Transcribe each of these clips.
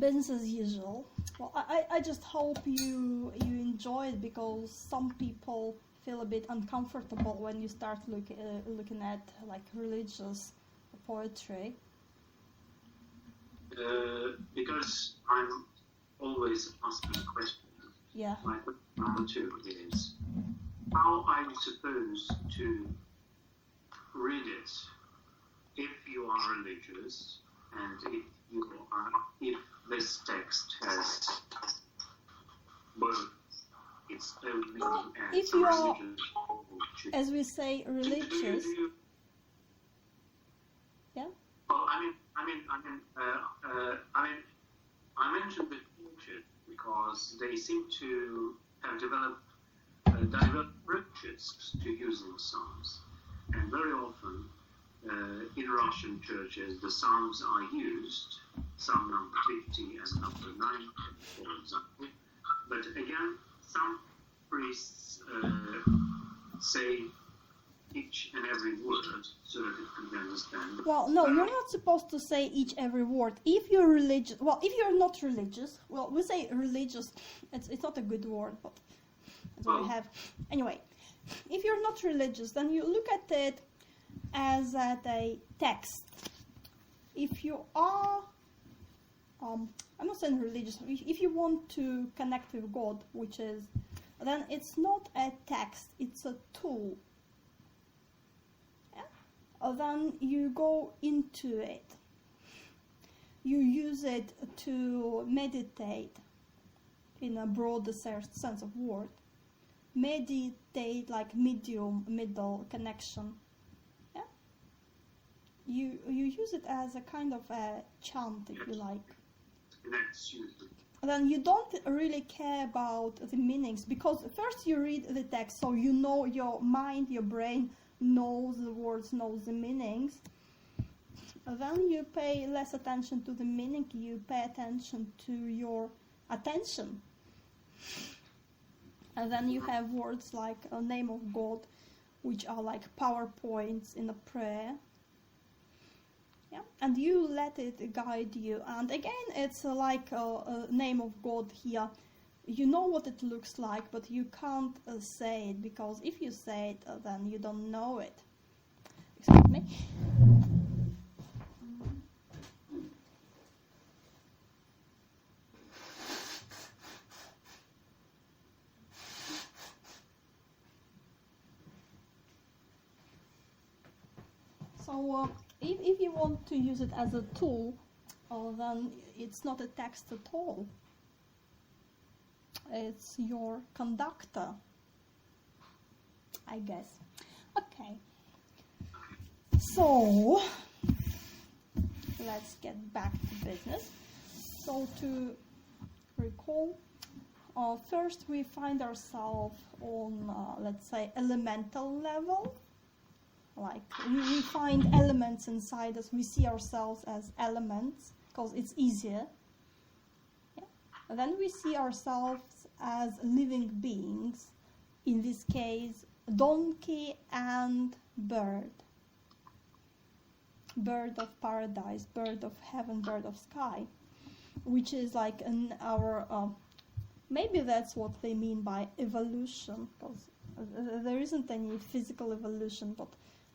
business as usual. Well, I just hope you enjoy it, because some people feel a bit uncomfortable when you start looking at like religious poetry. Because I'm always asking questions. Yeah. My question number 2 is, how I'm supposed to read it if you are religious, and if this text has both its own meaning and if you are, religious, as we say, religious. Yeah. Well, I mentioned the churches because they seem to have developed diverse approaches to using psalms, and very often in Russian churches the psalms are used, Psalm number 50 and number 9, for example. But again, some priests say each and every word so that it can be understood. Well, no, you're not supposed to say each every word. If you're religious, well, if you're not religious, well, we say religious. It's not a good word, but that's what we have. Anyway, if you're not religious, then you look at it as at a text. If you are, I'm not saying religious. If you want to connect with God, then it's not a text. It's a tool. Then you go into it. You use it to meditate in a broader sense of word. Meditate like middle connection. Yeah? You use it as a kind of a chant, if you like. Then you don't really care about the meanings, because first you read the text, so you know, your mind, your brain knows the words, knows the meanings. Then you pay less attention to the meaning, you pay attention to your attention. And then you have words like a name of God, which are like PowerPoints in a prayer. Yeah, and you let it guide you. And again, it's like a name of God here. You know what it looks like, but you can't say it, because if you say it, then you don't know it. Excuse me. So if you want to use it as a tool, then it's not a text at all. It's your conductor, I guess. Okay. So let's get back to business. So to recall, first we find ourselves on, let's say, elemental level. Like we find elements inside us. We see ourselves as elements because it's easier. Yeah? And then we see ourselves as living beings. In this case, donkey and bird. Bird of paradise, bird of heaven, bird of sky, which is like maybe that's what they mean by evolution, because there isn't any physical evolution, but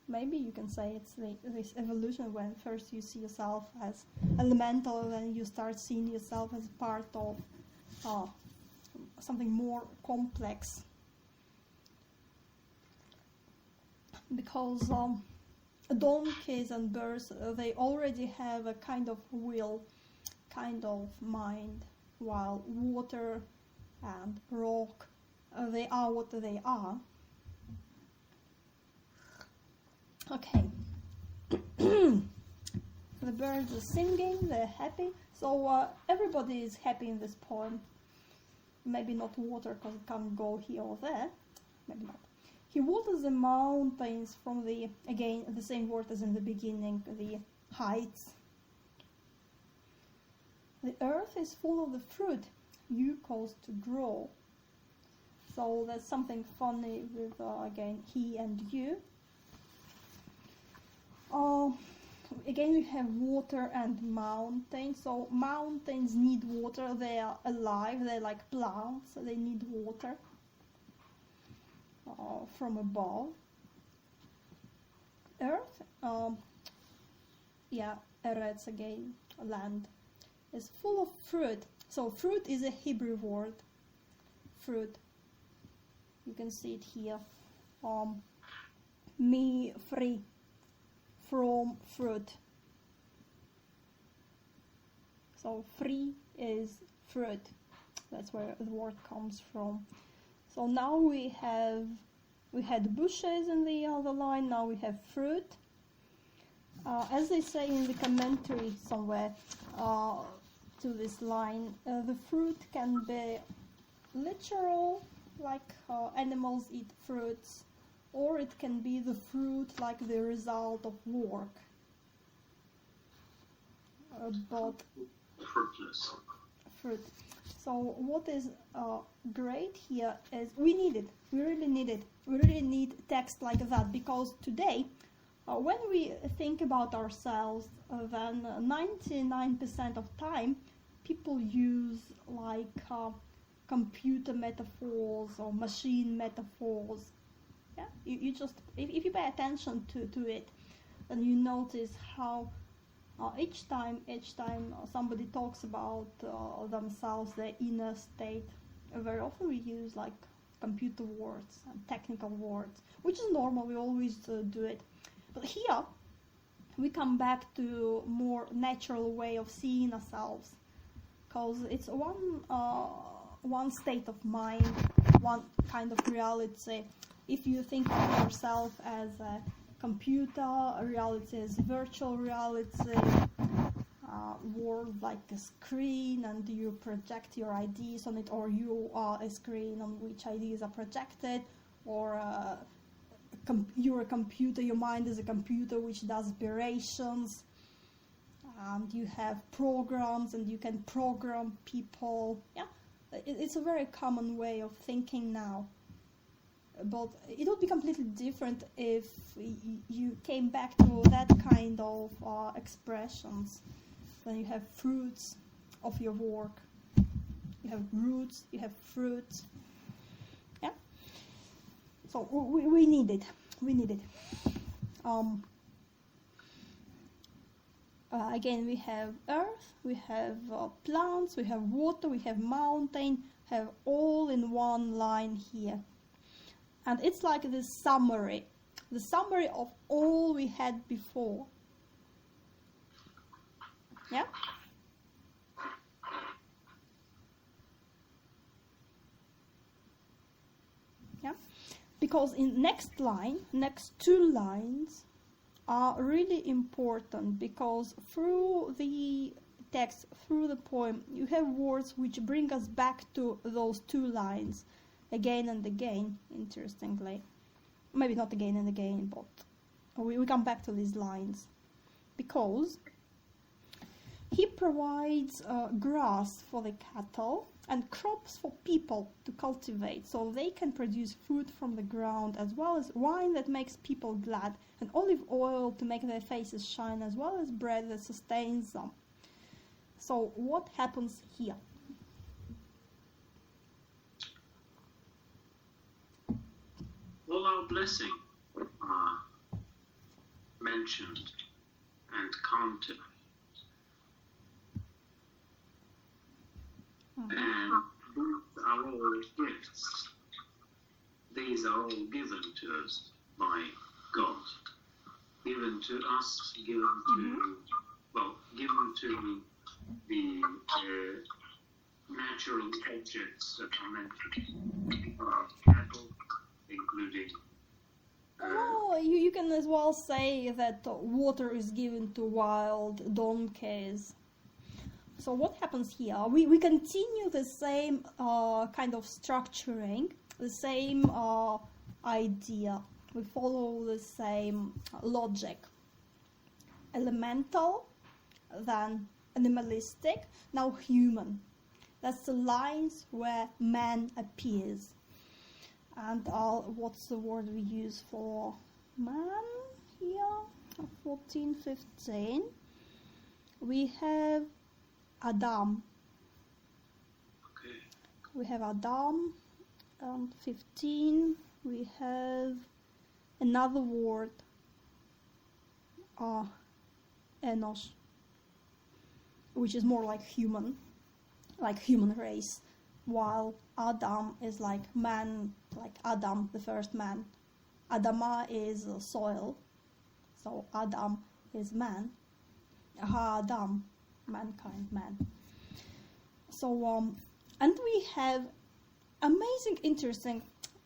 maybe you can say it's this evolution when first you see yourself as elemental, and then you start seeing yourself as part of something more complex. Because donkeys and birds, they already have a kind of will, kind of mind, while water and rock, they are what they are. Okay. The birds are singing, they're happy. So everybody is happy in this poem. Maybe not water, because it can't go here or there. Maybe not. He waters the mountains from the, again, the same word as in the beginning, the heights. The earth is full of the fruit you caused to grow. So there's something funny with, again, he and you. again we have water and mountains. So mountains need water, they are alive, they're like plants, so they need water from above. Earth, Eretz again, land, is full of fruit. So fruit is a Hebrew word, fruit. You can see it here. Me free, from fruit. So free is fruit. That's where the word comes from. So now we had bushes in the other line. Now we have fruit. As they say in the commentary somewhere to this line, the fruit can be literal, like animals eat fruits, or it can be the fruit like the result of work. But Fruitless. fruit. So what is great here is we need it. We really need it. We really need text like that, because today, when we think about ourselves, then 99% of time people use like computer metaphors or machine metaphors. Yeah, you just if you pay attention to it, then you notice how each time somebody talks about themselves, their inner state, very often we use like computer words and technical words, which is normal. We always do it. But here we come back to more natural way of seeing ourselves, because it's one state of mind, one kind of reality. If you think of yourself as a computer, a reality is virtual reality, world like a screen, and you project your ideas on it, or you are a screen on which ideas are projected, or you're a computer, your mind is a computer which does operations, and you have programs and you can program people. Yeah, it's a very common way of thinking now. But it would be completely different if you came back to that kind of expressions. Then you have fruits of your work. You have roots, you have fruits. Yeah? So we need it. We need it. Again, we have earth, we have plants, we have water, we have mountain, have all in one line here. And it's like the summary of all we had before. Yeah? Yeah? Because in next two lines are really important, because through the text, through the poem, you have words which bring us back to those two lines again and again, interestingly. Maybe not again and again, but we come back to these lines. Because he provides grass for the cattle and crops for people to cultivate, so they can produce food from the ground, as well as wine that makes people glad, and olive oil to make their faces shine, as well as bread that sustains them. So what happens here? All our blessings are mentioned and counted. And these are all gifts. These are all given to us by God. Given to us, given to the natural objects that are mentioned. Cattle, including... you can as well say that water is given to wild donkeys. So what happens here? We continue the same kind of structuring, the same idea. We follow the same logic. Elemental, then animalistic, now human. That's the lines where man appears. And what's the word we use for man here? 14, 15, we have Adam. Okay. We have Adam. 15, we have another word, Enosh, which is more like human race, while Adam is like man, like Adam, the first man. Adama is soil, so Adam is man. Ha-Adam, mankind, man. So, and we have amazing, interesting,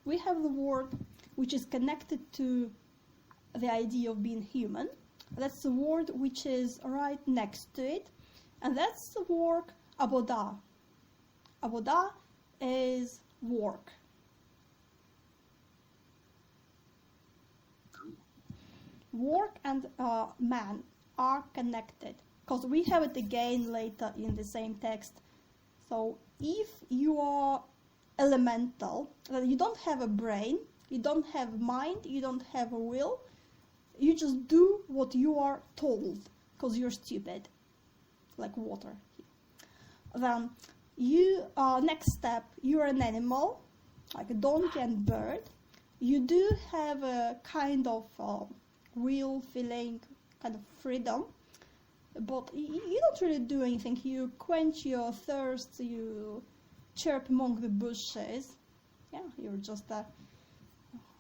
we have the word which is connected to the idea of being human. That's the word which is right next to it, and that's the word avodah. Avodah is work. Work and man are connected, because we have it again later in the same text. So if you are elemental, you don't have a brain, you don't have mind, you don't have a will, you just do what you are told, because you're stupid, like water. Then you, next step, you're an animal, like a donkey and bird. You do have a kind of will, feeling, kind of freedom, but you don't really do anything. You quench your thirst, you chirp among the bushes. Yeah, you're just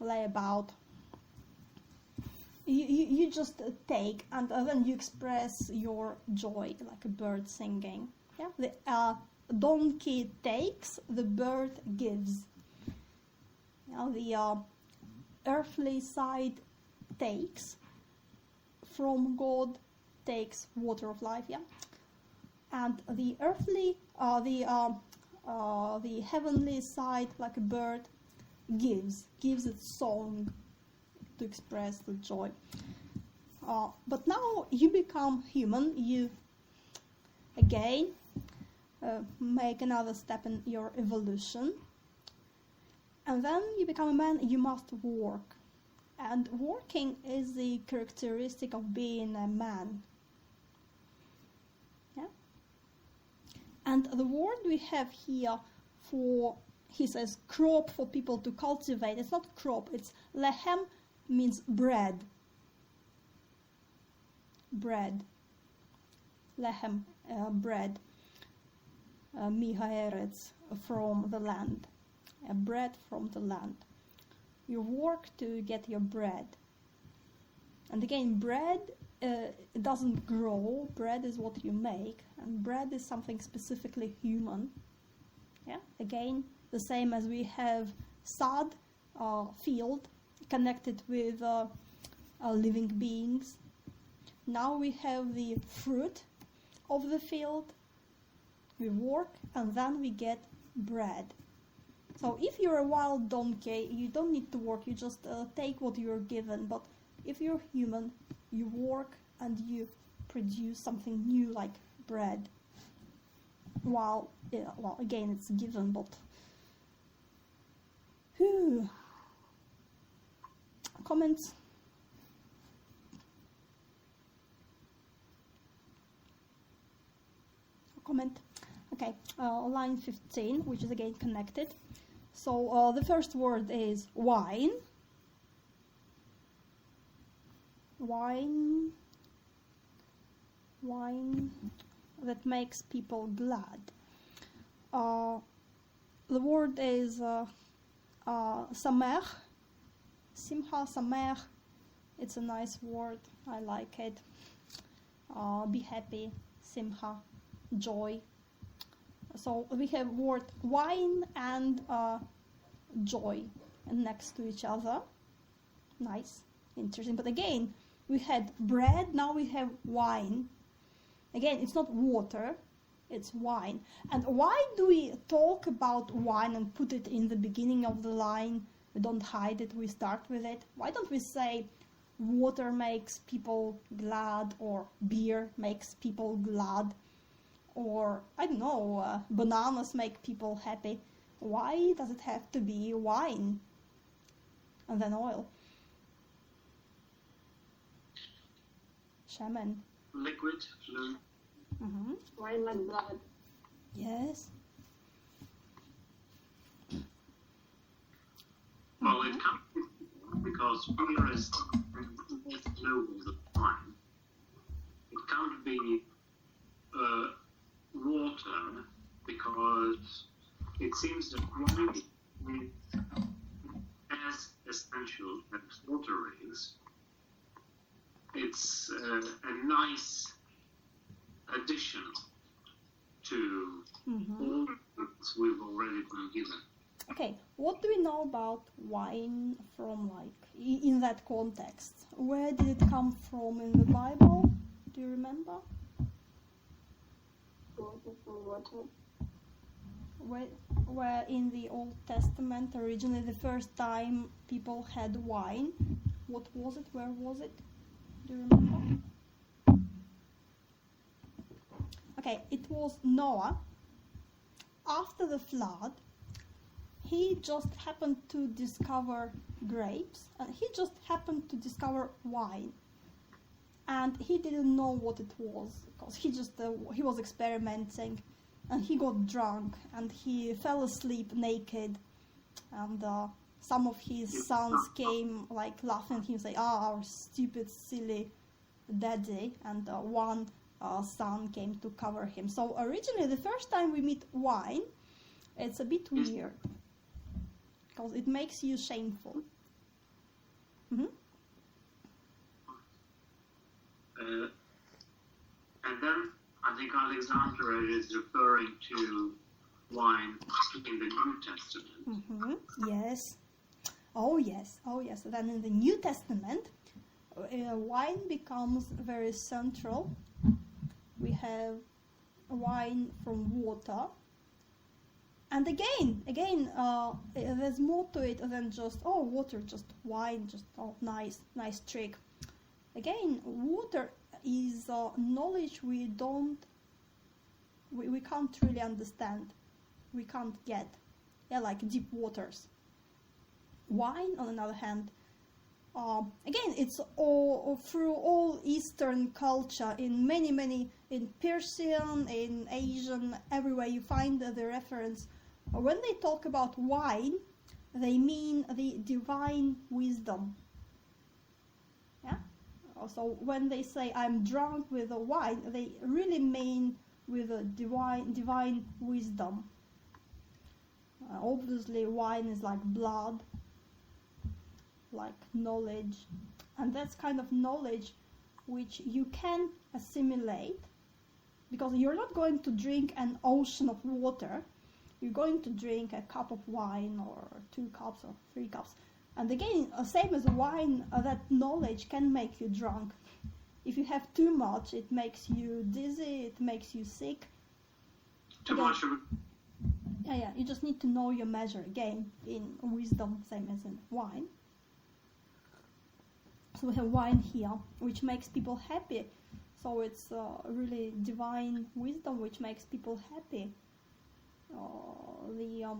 lay about. You just take, and then you express your joy like a bird singing. Yeah, the donkey takes, the bird gives. Yeah, the earthly side takes from God, takes water of life. Yeah, and the earthly, the heavenly side, like a bird, gives its song to express the joy. But now you become human. You again make another step in your evolution, and then you become a man. You must work, and working is the characteristic of being a man. Yeah. And the word we have here for, he says, crop for people to cultivate. It's not crop, it's lehem, means bread. Bread. Lehem, bread. Mihaeretz, from the land. Bread from the land. You work to get your bread. And again, bread it doesn't grow. Bread is what you make, and bread is something specifically human. Yeah. Again, the same as we have sad, field, connected with living beings. Now we have the fruit of the field. We work, and then we get bread. So if you're a wild donkey, you don't need to work, you just take what you're given. But if you're human, you work and you produce something new like bread. Well, again, it's given, but... Whew. Comments? Comment? Okay, line 15, which is again connected. So the first word is wine. Wine that makes people glad. The word is samech, simcha, samech. It's a nice word, I like it. Be happy, simcha, joy. So we have word wine and joy next to each other. Nice, interesting. But again, we had bread, now we have wine. Again, it's not water, it's wine. And why do we talk about wine and put it in the beginning of the line? We don't hide it, we start with it. Why don't we say water makes people glad, or beer makes people glad, or, I don't know, bananas make people happy? Why does it have to be wine and then oil? Shaman. Liquid, fluid. Mm-hmm. Wine like blood. Yes. Well, it can't be because beer is noble than wine. It can't be water because it seems that wine is as essential as water is. It's a nice addition to all the things we've already been given. Okay, what do we know about wine from in that context? Where did it come from in the Bible? Do you remember? Water. Where in the Old Testament originally the first time people had wine? What was it? Where was it? Do you remember? Okay, it was Noah. After the flood, he just happened to discover grapes, and he just happened to discover wine. And he didn't know what it was, because he was experimenting, and he got drunk, and he fell asleep naked, and some of his sons came laughing at him, saying, our stupid, silly daddy, and one son came to cover him. So originally, the first time we meet wine, it's a bit weird, because it makes you shameful. Mm-hmm. And then I think Alexandra is referring to wine in the New Testament. Mm-hmm. Yes. Oh yes. Then in the New Testament, wine becomes very central. We have wine from water. And again, there's more to it than just, water, just wine, just, nice trick. Again, water is knowledge we can't really understand, we can't get, like deep waters. Wine, on the other hand, again, it's all through all Eastern culture, in many, in Persian, in Asian, everywhere you find the reference. When they talk about wine, they mean the divine wisdom. Yeah. So when they say I'm drunk with the wine, they really mean with the divine wisdom. Obviously, wine is like blood, like knowledge, and that's kind of knowledge which you can assimilate, because you're not going to drink an ocean of water. You're going to drink a cup of wine, or 2 cups, or 3 cups. And again, same as wine, that knowledge can make you drunk. If you have too much, it makes you dizzy, it makes you sick. Too much of it. Yeah, you just need to know your measure, again, in wisdom, same as in wine. So we have wine here, which makes people happy. So it's really divine wisdom which makes people happy. The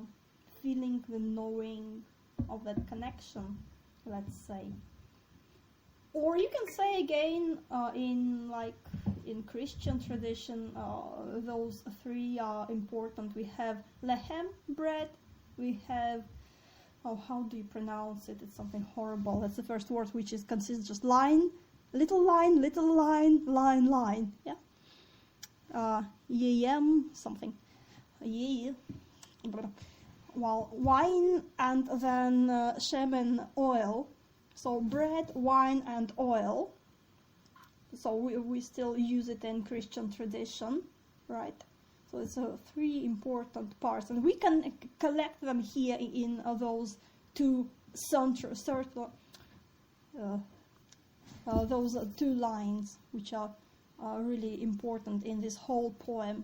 feeling, the knowing of that connection, let's say. Or you can say again, in Christian tradition, those 3 are important. We have lechem, bread. We have, how do you pronounce it? It's something horrible. That's the first word, which consists just line, little line, line. Yeah. Yem, something. Yeah. Well, wine and then shaman oil. So bread, wine, and oil. So we still use it in Christian tradition, right? So it's 3 important parts, and we can collect them here in those 2 those 2 lines, which are really important in this whole poem.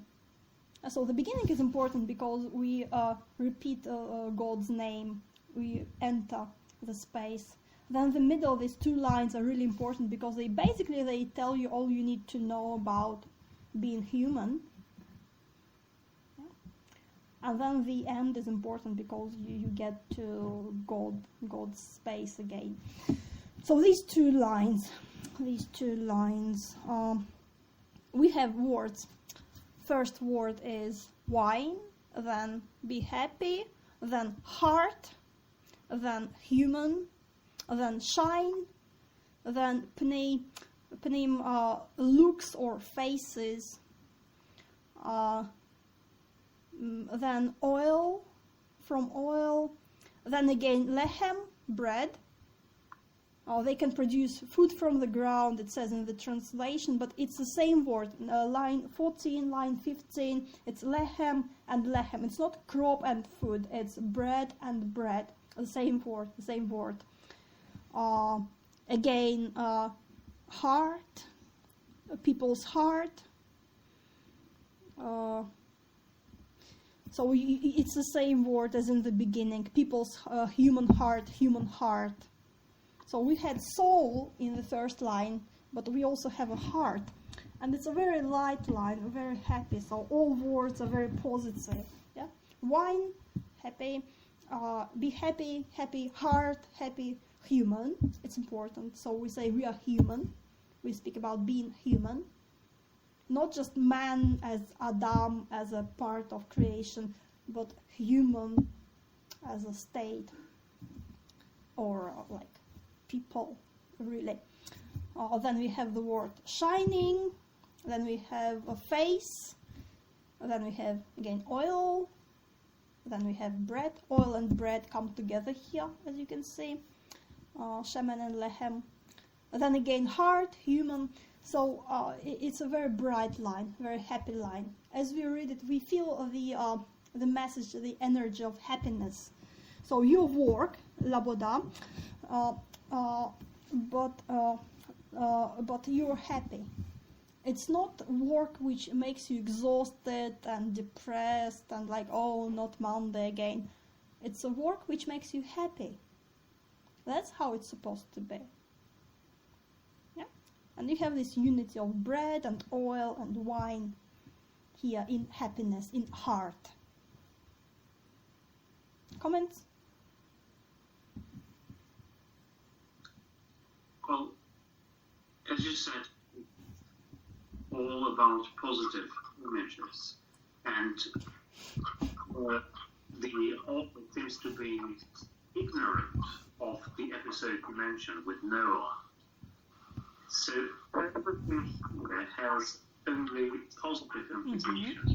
So the beginning is important because we repeat God's name, we enter the space. Then the middle, these 2 lines are really important because they tell you all you need to know about being human. Yeah. And then the end is important because you get to God's space again. So these two lines, we have words. First word is wine, then be happy, then heart, then human, then shine, then pneum looks or faces, then oil, from oil, then again lechem, bread. They can produce food from the ground, it says in the translation, but it's the same word. Line 14, line 15, it's lechem and lechem. It's not crop and food, it's bread and bread. The same word. Again, heart, people's heart. So it's the same word as in the beginning. People's human heart. So we had soul in the first line, but we also have a heart. And it's a very light line, very happy. So all words are very positive. Yeah? Wine, happy. Be happy, happy, heart, happy, human. It's important. So we say we are human. We speak about being human. Not just man as Adam, as a part of creation, but human as a state. Or like people, really. Then we have the word shining. Then we have a face. Then we have, again, oil. Then we have bread. Oil and bread come together here, as you can see. Shemen and lechem. Then again, heart, human. So it's a very bright line, very happy line. As we read it, we feel the message, the energy of happiness. So your work, laboda, but you're happy. It's not work which makes you exhausted and depressed and like, oh, not Monday again. It's a work which makes you happy. That's how it's supposed to be. Yeah? And you have this unity of bread and oil and wine here in happiness, in heart. Comments? Well, as you said, all about positive images, and the author seems to be ignorant of the episode you mentioned with Noah. So everything here has only positive implications.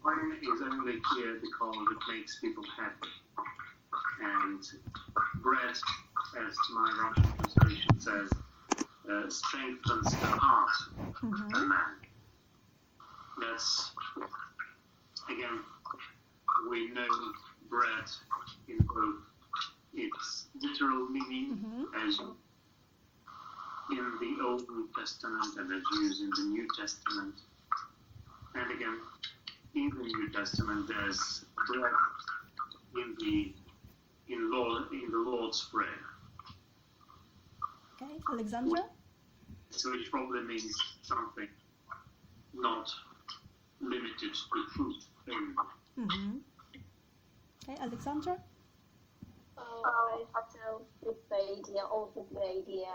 Wine is only here because it makes people happy. And bread, as my Russian translation says, strengthens the heart of a man. That's, again, we know bread in both its literal meaning as in the Old Testament and as used in the New Testament. And again, in the New Testament, there's bread in the Lord's Prayer. Okay, Alexandra? So which probably means something not limited to food. Okay, Alexandra? I still with the idea,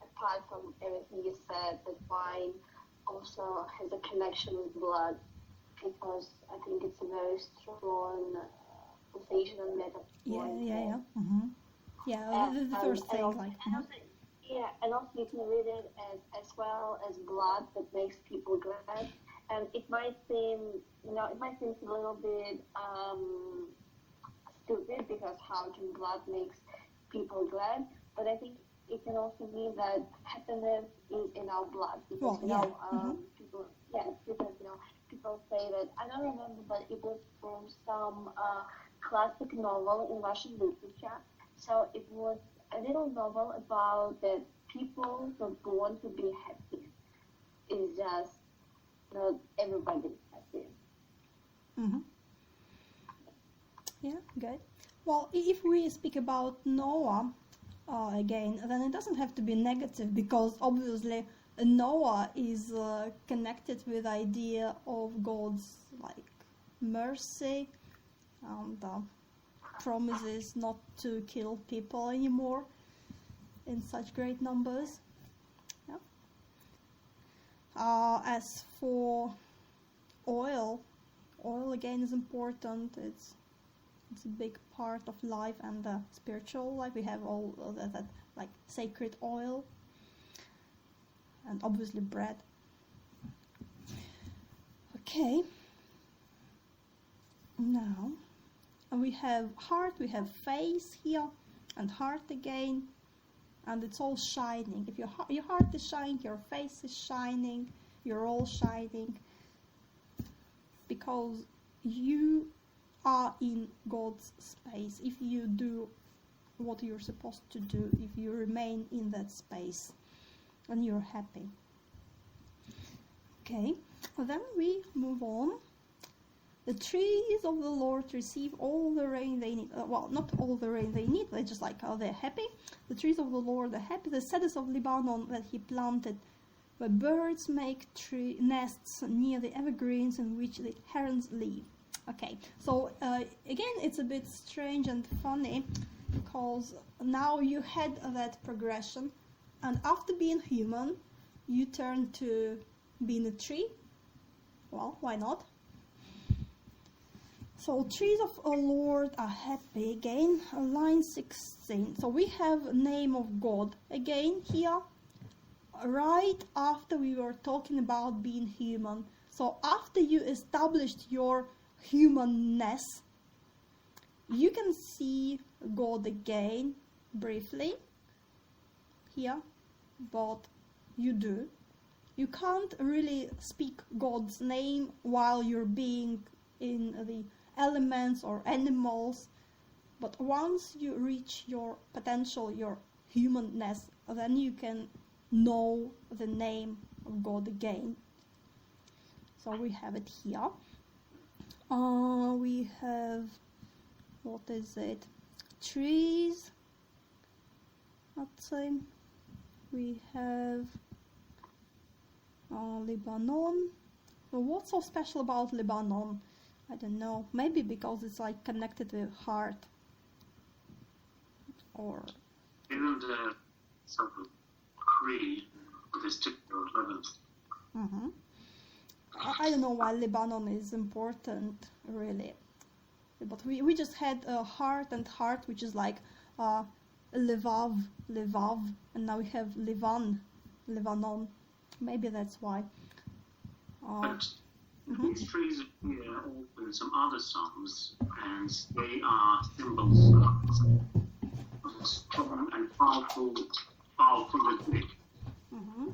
apart from everything you said, that wine also has a connection with blood, because I think it's a very strong sensational metaphor. Yeah. The first thing, also, like. And also you can read it as well as blood that makes people glad. And it might seem, a little bit stupid, because how can blood makes people glad? But I think it can also mean that happiness is in our blood. Because people say that, I don't remember, but it was from some classic novel in Russian literature. So it was a little novel about that people were born to be happy. It's just not everybody is happy. Yeah, good. Well, if we speak about Noah again, then it doesn't have to be negative, because obviously Noah is connected with the idea of God's mercy and promises not to kill people anymore. in such great numbers. Yeah. As for oil again is important. It's a big part of life and the spiritual life. We have all that like sacred oil, and obviously bread. Okay. Now we have heart, we have face here, and heart again, and it's all shining. If your heart is shining, your face is shining, you're all shining, because you are in God's space. If you do what you're supposed to do, if you remain in that space, and you're happy. Okay, then we move on. The trees of the Lord receive all the rain they need. Well, not all the rain they need, they're just like, they're happy. The trees of the Lord are happy. The cedars of Lebanon that he planted, where birds make nests near the evergreens in which the herons live. Okay, so again, it's a bit strange and funny, because now you had that progression, and after being human, you turn to being a tree. Well, why not? So trees of our Lord are happy. Again, line 16. So we have name of God again here, right after we were talking about being human. So after you established your humanness, you can see God again briefly here, but you do. You can't really speak God's name while you're being in the elements or animals, but once you reach your potential, your humanness, then you can know the name of God again. So we have it here. We have, what is it? Trees. Let's say we have Lebanon. So what's so special about Lebanon? I don't know. Maybe because it's like connected with heart, or isn't the sort of tree with its typical levels? Mm-hmm. I don't know why Lebanon is important, really. But we just had heart and heart, which is like levav, and now we have Lebanon. Maybe that's why. But these trees appear also in some other songs, and they are symbols of strong and powerful rhythmic. Mm-hmm.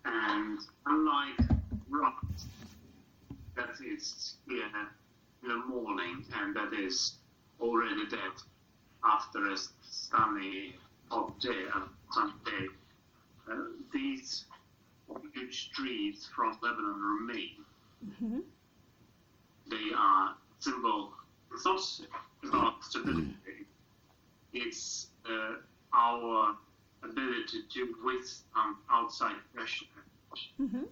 And unlike rock, that is here in the morning and that is already dead after a sunny hot day and sunny day, these huge trees from Lebanon remain. Mm-hmm. They are symbol. It's not about stability. It's our ability to withstand outside pressure. Mm-hmm.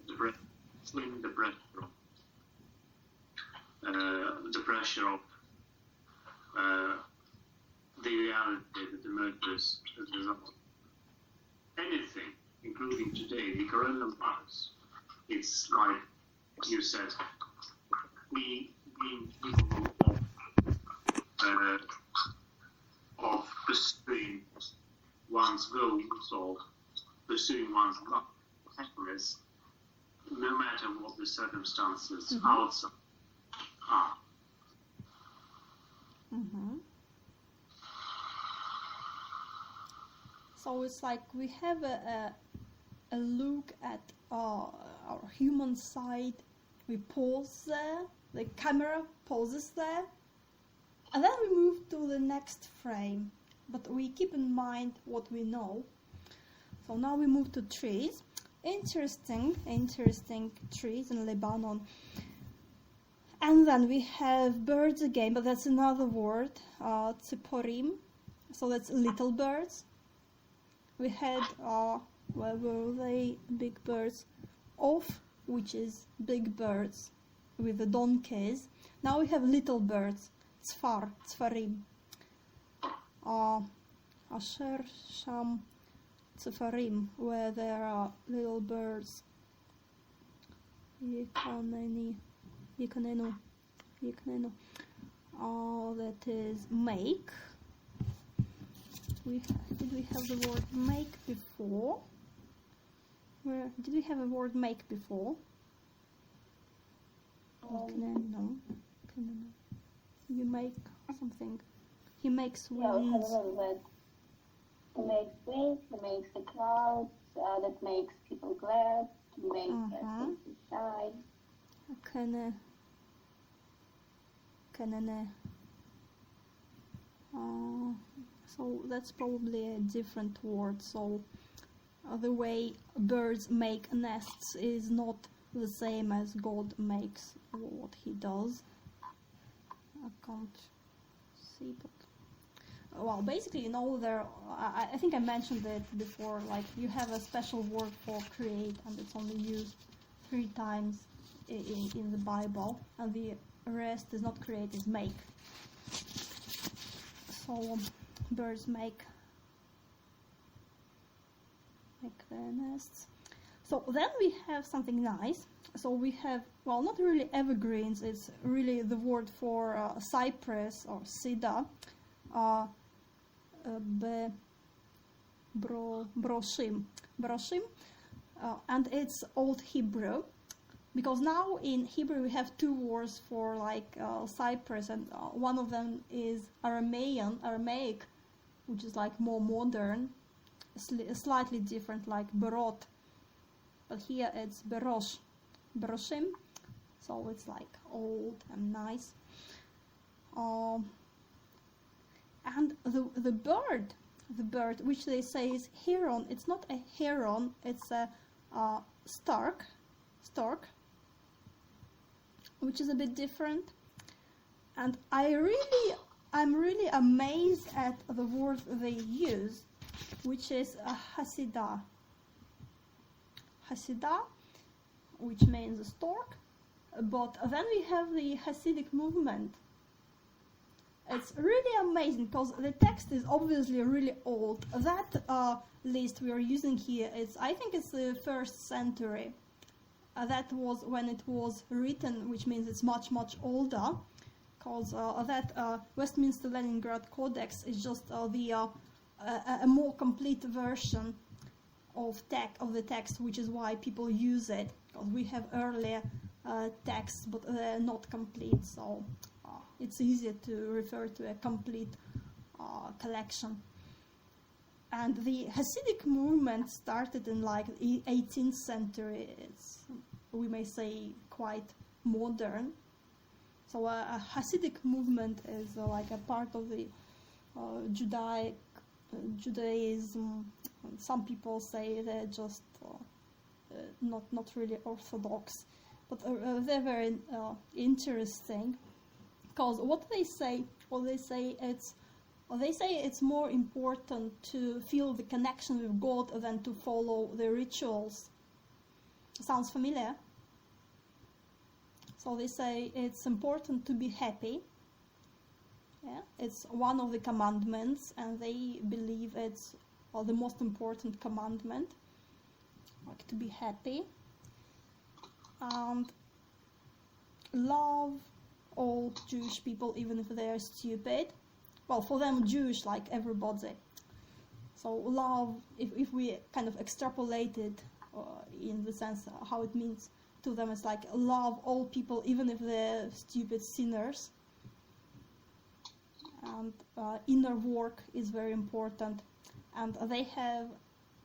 The pressure of the reality that emerges as a result. Anything, including today, the coronavirus, it's like you said, being capable of pursuing one's goals or pursuing one's happiness, no matter what the circumstances outside are. Mm-hmm. So it's like we have a look at our human side. We pause there, the camera pauses there, and then we move to the next frame. But we keep in mind what we know. So now we move to trees. Interesting trees in Lebanon. And then we have birds again, but that's another word, tziporim. So that's little birds. We had, where were they? Big birds. Of, which is big birds with the donkeys. Now we have little birds. tzfarim. Asher sham tzfarim, where there are little birds. Yikanenu. That is make. Did we have the word make before? Where did we have a word make before? No. You make something. He makes wings. He makes wings. He makes the clouds. That makes people glad. He makes things shine. So that's probably a different word. So the way birds make nests is not the same as God makes what he does. I can't see, but well, basically, there. I think I mentioned it before. Like, you have a special word for create, and it's only used 3 times in the Bible, and the rest is not create, is make. So birds make their nests. So then we have something nice. So we have, well, not really evergreens, it's really the word for cypress or cedar, broshim, and it's Old Hebrew, because now in Hebrew we have 2 words for like cypress, and one of them is Aramaic, which is like more modern, slightly different, like berot, but here it's broshim, so it's like old and nice. And the bird, which they say is heron, it's not a heron, it's a stork, which is a bit different. And I'm really amazed at the word they use, which is hasidah, which means a stork. But then we have the Hasidic movement. It's really amazing because the text is obviously really old. That list we are using here, I think it's the 1st century. That was when it was written, which means it's much, much older, because that Westminster Leningrad Codex is just a more complete version of the text, which is why people use it, because we have earlier texts, but they're not complete, so it's easier to refer to a complete collection. And the Hasidic movement started in like the 18th century. It's, we may say, quite modern. So a Hasidic movement is like a part of the Judaism. Some people say they're just not really orthodox, but they're very interesting, because they say it's more important to feel the connection with God than to follow the rituals. Sounds familiar? So they say it's important to be happy. Yeah, it's one of the commandments, and they believe it's the most important commandment, like to be happy, and love all Jewish people, even if they are stupid. Well, for them, Jewish like everybody. So love, if we kind of extrapolate it in the sense how it means to them, it's like love all people, even if they're stupid sinners. And inner work is very important. And they have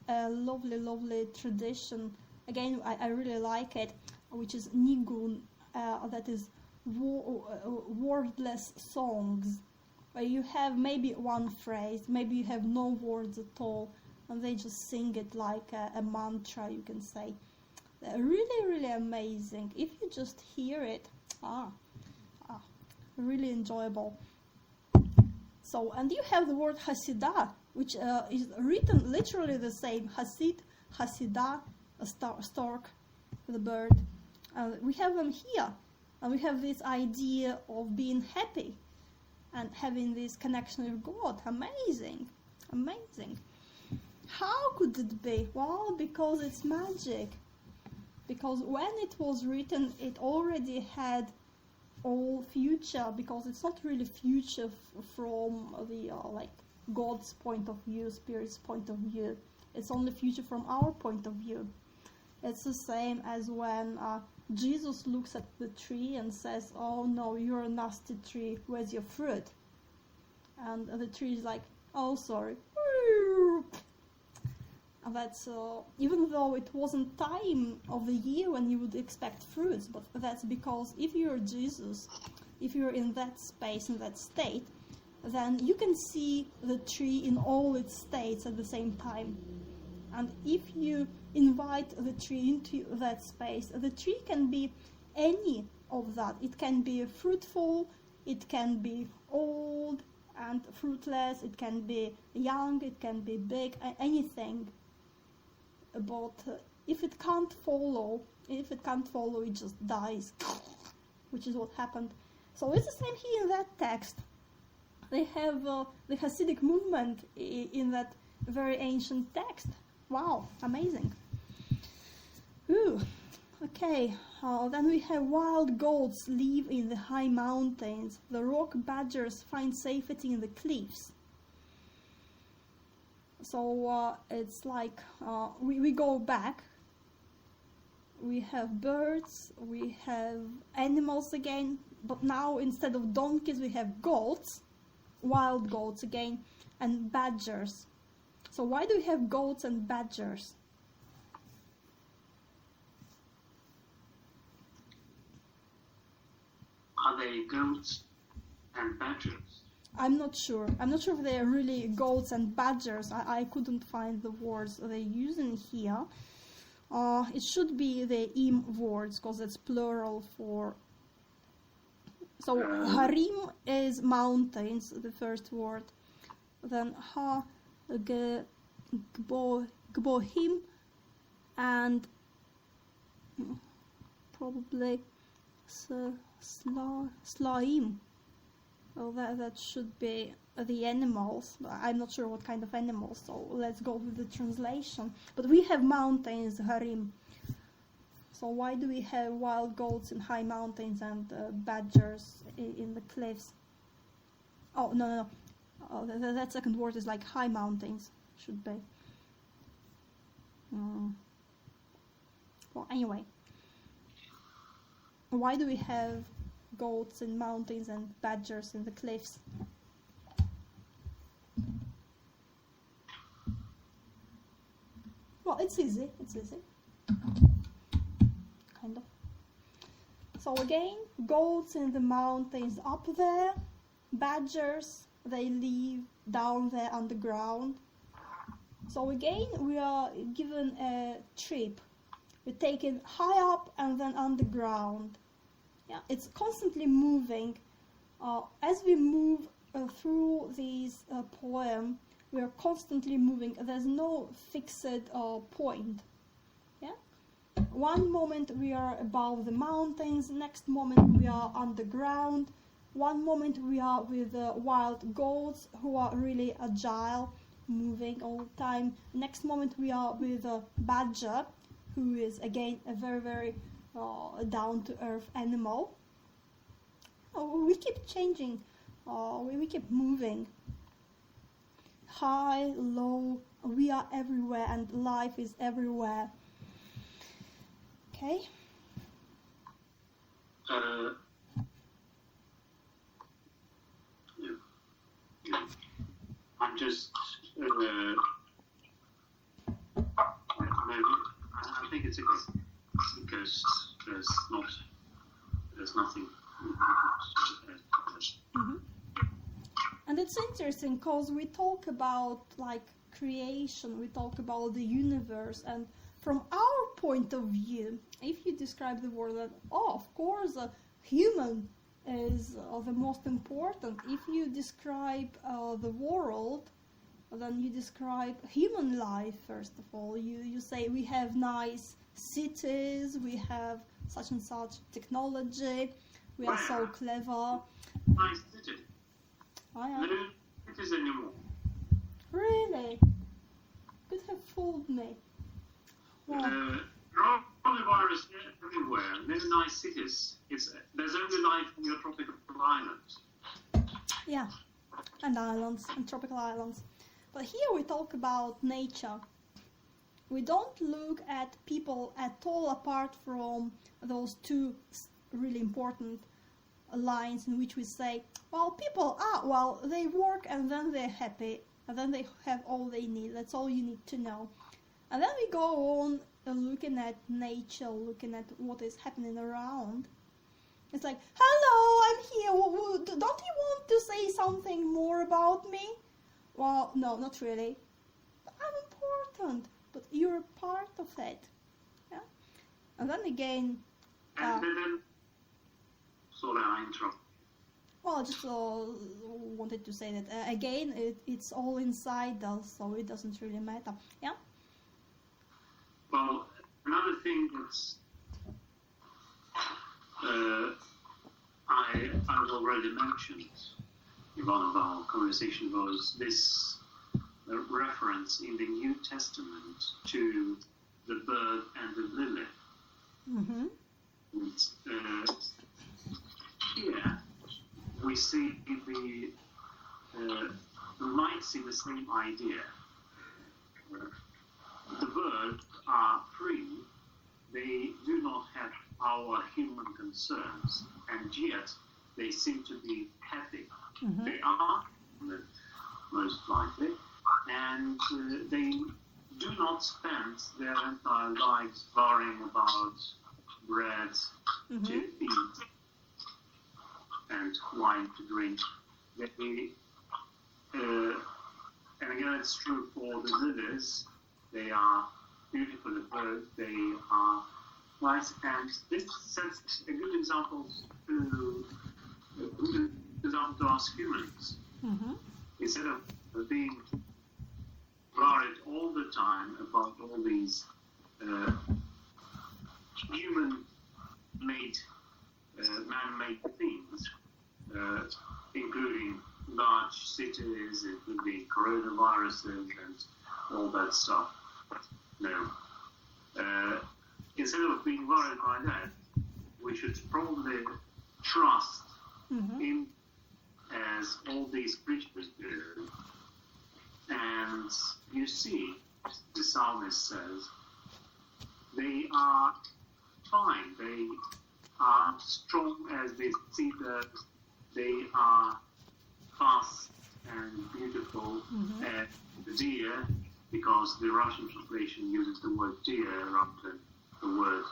a lovely tradition. Again, I really like it, which is nigun, that is wordless songs, where you have maybe one phrase, maybe you have no words at all, and they just sing it like a mantra, you can say. They're really amazing. If you just hear it, really enjoyable. So, and you have the word Hasidah, which is written literally the same, Hasid, Hasidah, a stork, the bird. We have them here, and we have this idea of being happy. and having this connection with God. Amazing, amazing. How could it be? Well, because it's magic. Because when it was written, it already had all future, because it's not really future from the like God's point of view, Spirit's point of view. It's only future from our point of view. It's the same as when Jesus looks at the tree and says, "Oh no, you're a nasty tree, where's your fruit?" And the tree is like, "Oh, sorry." And that's even though it wasn't time of the year when you would expect fruits, but that's because if you're Jesus, if you're in that space, in that state, then you can see the tree in all its states at the same time. And if you invite the tree into that space, the tree can be any of that. It can be fruitful, it can be old and fruitless, it can be young, it can be big, anything. But if it can't follow, it just dies, which is what happened. So it's the same here in that text. They have the Hasidic movement in that very ancient text. Wow, amazing. Ooh, okay. Then we have wild goats live in the high mountains. The rock badgers find safety in the cliffs. So it's like we go back. We have birds, we have animals again, but now instead of donkeys we have goats, wild goats again, and badgers. So why do we have goats and badgers? Are they goats and badgers? I'm not sure. I'm not sure if they're really goats and badgers. I couldn't find the words they're using here. It should be the im words, because it's plural for... So harim is mountains, the first word. Then gbohim, and probably slaim. Well, that should be the animals. I'm not sure what kind of animals, so let's go with the translation. But we have mountains, harim. So why do we have wild goats in high mountains and badgers in the cliffs? Oh, no. That second word is like high mountains, should be. Well, anyway. Why do we have goats in mountains and badgers in the cliffs? Well, it's easy. Kind of. So again, goats in the mountains up there, badgers, they live down there underground. So again, we are given a trip. We're taken high up and then underground. Yeah, it's constantly moving. As we move through this poem, we are constantly moving. There's no fixed point. Yeah. One moment we are above the mountains. Next moment we are underground. One moment we are with wild goats who are really agile, moving all the time. Next moment we are with a badger, who is again a very, very down-to-earth animal. We keep changing, we keep moving. High, low, we are everywhere and life is everywhere. Okay? I'm just I think it's a ghost because there's nothing. Mm-hmm. And it's interesting because we talk about like creation, we talk about the universe, and from our point of view, if you describe the world, that of course a human is the most important. If you describe the world, then you describe human life first of all. You say we have nice cities, we have such and such technology, we are so clever. Nice city. I am. No cities anymore. Really? Could have fooled me. Well, Coronavirus everywhere. Many nice cities. There's only life in your tropical islands. yeah, and islands, and tropical islands. But here we talk about nature. We don't look at people at all apart from those two really important lines in which we say, well, people they work and then they're happy and then they have all they need. That's all you need to know. And then we go on looking at nature, looking at what is happening around. It's like, hello, I'm here. Don't you want to say something more about me? Well, no, not really. I'm important, but you're a part of it. Yeah. And then again. And then, sorry, I interrupt. Well, I just wanted to say that again, it's all inside us, so it doesn't really matter. Yeah. Well, another thing that's I've already mentioned in one of our conversations was this reference in the New Testament to the bird and the lily. Mm-hmm. Here we see we might see the same idea. The birds are free, they do not have our human concerns, and yet they seem to be happy. Mm-hmm. They are, most likely, and they do not spend their entire lives worrying about bread to eat and wine to drink. And again, it's true for the lilies. They are beautiful birds, they are nice, and this sets a good example to us humans. Mm-hmm. Instead of being worried all the time about all these human-made, man-made things, including large cities, including coronaviruses and all that stuff. No. Instead of being worried by that, we should probably trust him as all these creatures do. And you see, the psalmist says, they are fine. They are strong as the cedar. They are fast and beautiful as the deer, because the Russian translation uses the word deer rather than the word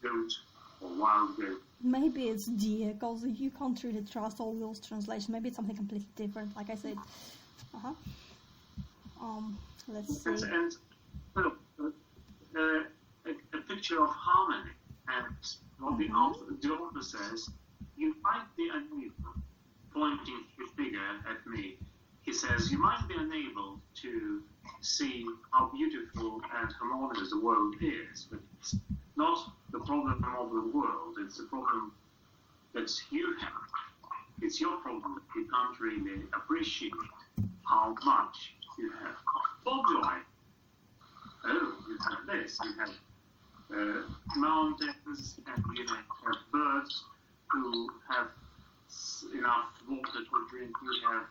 goat or wild goat. Maybe it's deer, because you can't really trust all those translations. Maybe it's something completely different, like I said. Let's see. And a picture of harmony. And what the author says, you might be unable, pointing his finger at me, he says, you might be unable to see how beautiful and harmonious the world is, but it's not the problem of the world, it's the problem that you have. It's your problem that you can't really appreciate how much you have. For joy. Oh, you have this, you have mountains, and you have birds who have enough water to drink, you have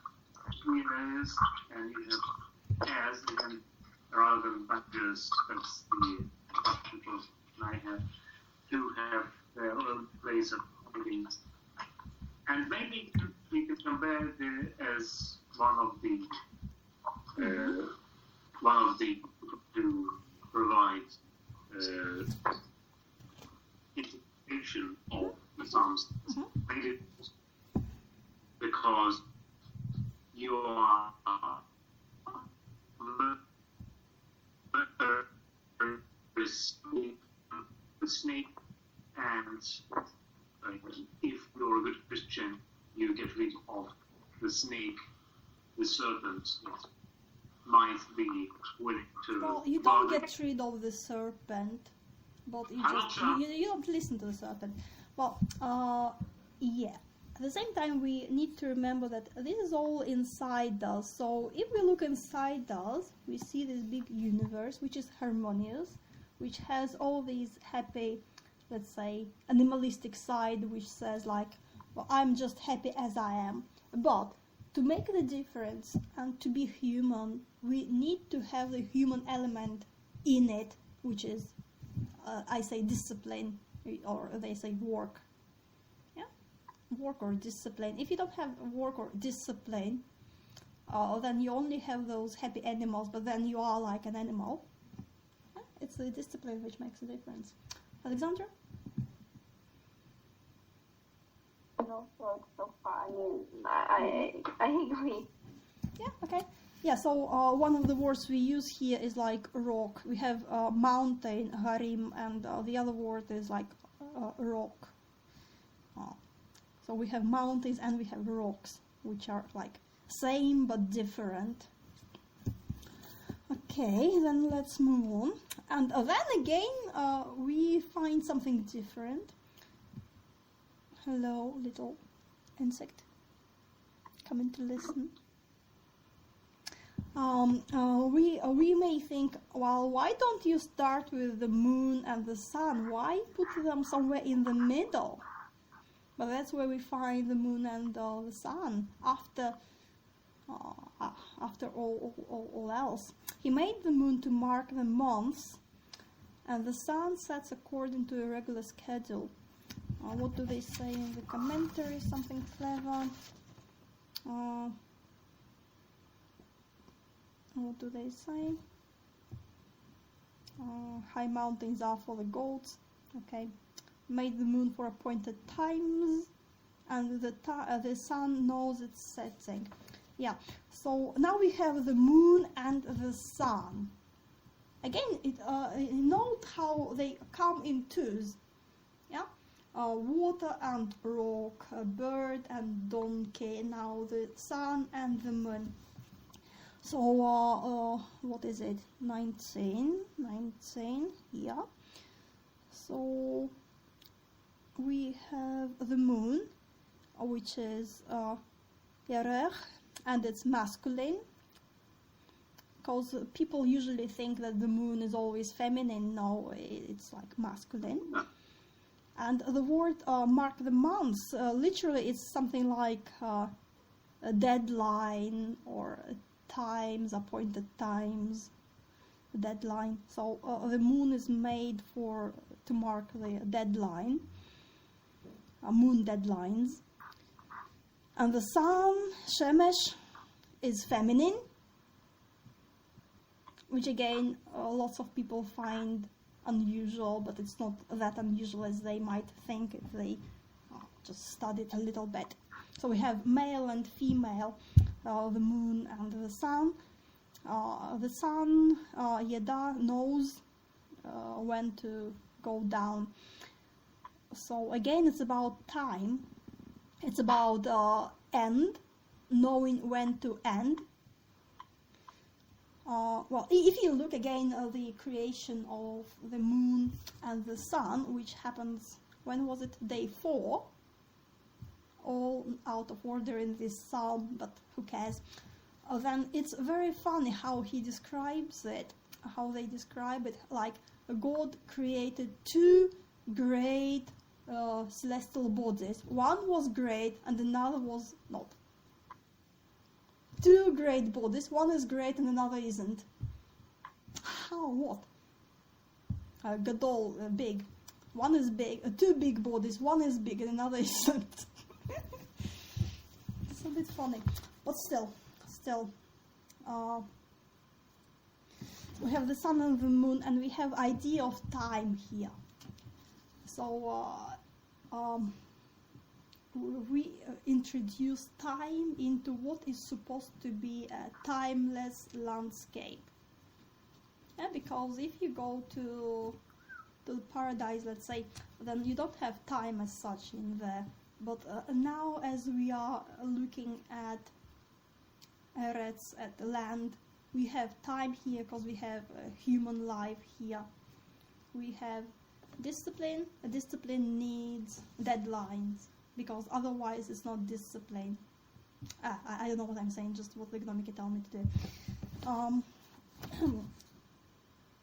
squirrels, and you have hares, and rather than badgers, that's the people I have, who have their own place of living. And maybe we can compare it as one of the to provide interpretation of the Psalms. Maybe because you are the snake, and if you're a good Christian, you get rid of the snake, the serpent that might be willing to. Well, you don't get rid of the serpent, but you don't listen to the serpent. Well, yeah. At the same time, we need to remember that this is all inside us. So if we look inside us, we see this big universe, which is harmonious, which has all these happy, let's say, animalistic side, which says like, well, I'm just happy as I am. But to make the difference and to be human, we need to have the human element in it, which is, I say, discipline, or they say work. Yeah, work or discipline. If you don't have work or discipline, then you only have those happy animals, but then you are like an animal. Yeah? It's the discipline which makes a difference. Alexandra? No thoughts so far. I mean, I agree. Yeah, okay. Yeah, so one of the words we use here is like rock. We have mountain, harim, and the other word is like rock. So we have mountains and we have rocks, which are like same but different. Okay, then let's move on. And then again, we find something different. Hello, little insect. Coming to listen. We may think, well, why don't you start with the moon and the sun? Why put them somewhere in the middle? But that's where we find the moon and the sun after all else. He made the moon to mark the months, and the sun sets according to a regular schedule. What do they say in the commentary? Something clever. What do they say? High mountains are for the goats. Okay. Made the moon for appointed times, and the sun knows its setting. Yeah. So now we have the moon and the sun. Again, note how they come in twos. Yeah. Water and rock, bird and donkey. Now the sun and the moon. So what is it? 19, yeah. So we have the moon, which is Yarech, and it's masculine, because people usually think that the moon is always feminine. No, it's like masculine. And the word mark the months, literally it's something like a deadline or times, appointed times, deadline. So the moon is made to mark the deadline, moon deadlines. And the sun, Shemesh, is feminine, which again lots of people find unusual, but it's not that unusual as they might think if they just studied a little bit. So we have male and female, the moon and the sun. The sun, Yada, knows when to go down. So again, it's about time. It's about end, knowing when to end. Well, if you look again at the creation of the moon and the sun, which happens, when was it? Day 4. All out of order in this psalm, but who cares? Then it's very funny how he describes it, how they describe it, like God created 2 great celestial bodies. One was great and another was not. 2 great bodies, one is great and another isn't. How? What? Gadol, big. One is big, 2 big bodies, one is big and another isn't. It's a bit funny, but still, we have the sun and the moon, and we have idea of time here. So we introduce time into what is supposed to be a timeless landscape. Yeah, because if you go to paradise, let's say, then you don't have time as such in there. But now, as we are looking at Eretz, at the land, we have time here because we have human life here. We have discipline. A discipline needs deadlines. because otherwise it's not discipline. I don't know what I'm saying, just what the Gnomiki tell me to do.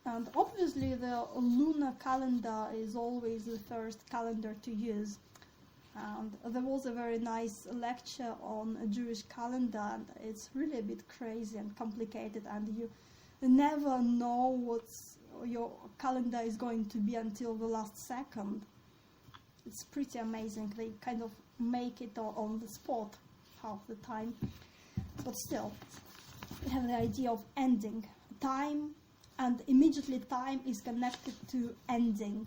And obviously the lunar calendar is always the first calendar to use. And there was a very nice lecture on a Jewish calendar, and it's really a bit crazy and complicated, and you never know what your calendar is going to be until the last second. It's pretty amazing. They kind of make it on the spot half the time. But still, we have the idea of ending time, and immediately time is connected to ending.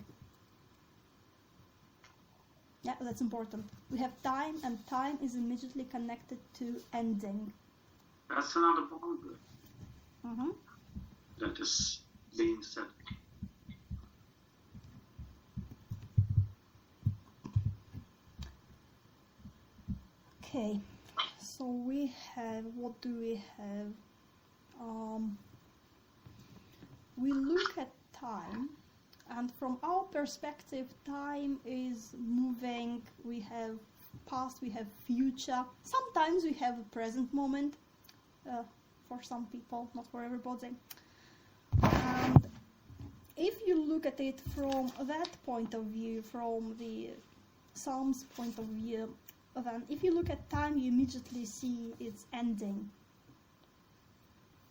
Yeah, that's important. We have time, and time is immediately connected to ending. That's another boundary Mm-hmm. that is being set. Okay, so we have, what do we have? We look at time, and from our perspective, time is moving. We have past, we have future. Sometimes we have a present moment, for some people, not for everybody. And if you look at it from that point of view, from the Psalms point of view, then if you look at time, you immediately see its ending,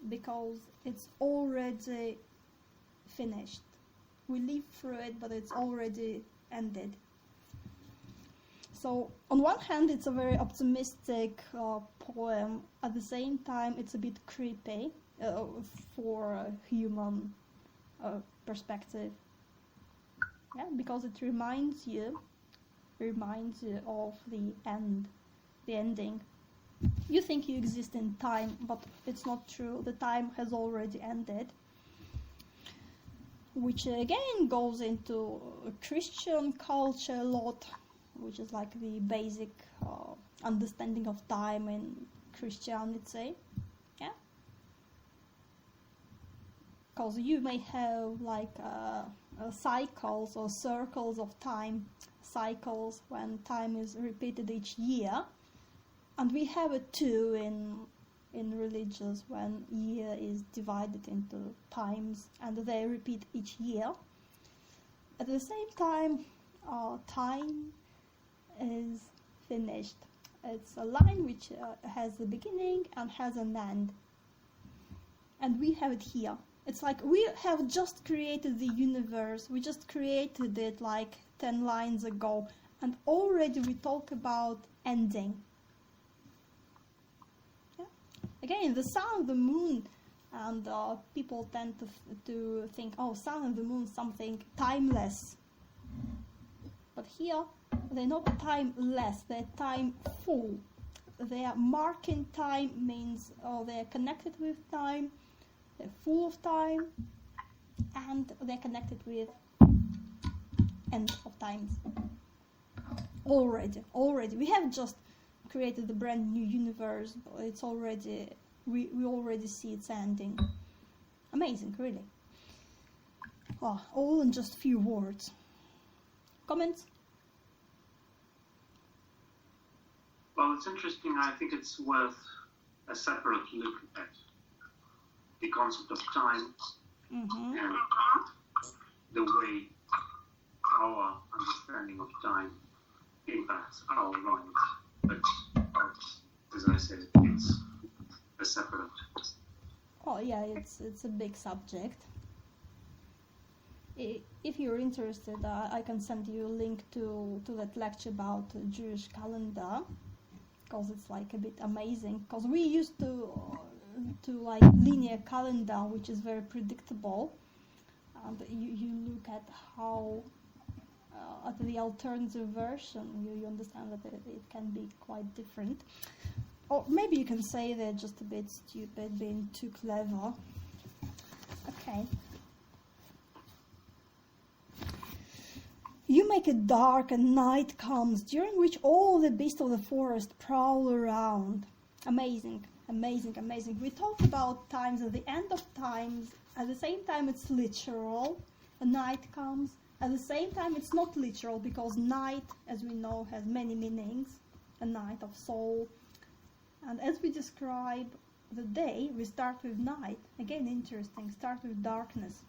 because it's already finished. We live through it, but it's already ended. So on one hand, it's a very optimistic poem. At the same time, it's a bit creepy for a human perspective. Yeah, because it reminds you of the end, the ending. You think you exist in time, but it's not true. The time has already ended, which again goes into Christian culture a lot, which is like the basic understanding of time in Christianity. Yeah, because you may have like cycles or circles of time, cycles when time is repeated each year, and we have it too in religions, when year is divided into times and they repeat each year. At the same time, time is finished. It's a line which has a beginning and has an end, and we have it here. It's like we have just created the universe. We just created it like 10 lines ago, and already we talk about ending. Yeah? Again, the sun, the moon, and people tend to think, oh, sun and the moon, something timeless. But here, they're not timeless, they're timeful. They are marking time, means they're connected with time, they're full of time, and they're connected with end of times. Already. We have just created a brand new universe, but it's already, we already see its ending. Amazing, really. Oh, all in just few words. Comments? Well, it's interesting. I think it's worth a separate look at the concept of time and the way our understanding of time impacts our lives. But as I said, it's a separate. Oh yeah, it's a big subject. If you're interested, I can send you a link to that lecture about Jewish calendar, because it's like a bit amazing. Because we used to like linear calendar, which is very predictable, and you look at how at the alternative version, you understand that it can be quite different. Or maybe you can say they're just a bit stupid, being too clever. Okay. You make it dark and night comes, during which all the beasts of the forest prowl around. Amazing. We talk about times at the end of times. At the same time, it's literal. a night comes. At the same time, it's not literal, because night, as we know, has many meanings. A night of soul. And as we describe the day, we start with night. Again, interesting, start with darkness.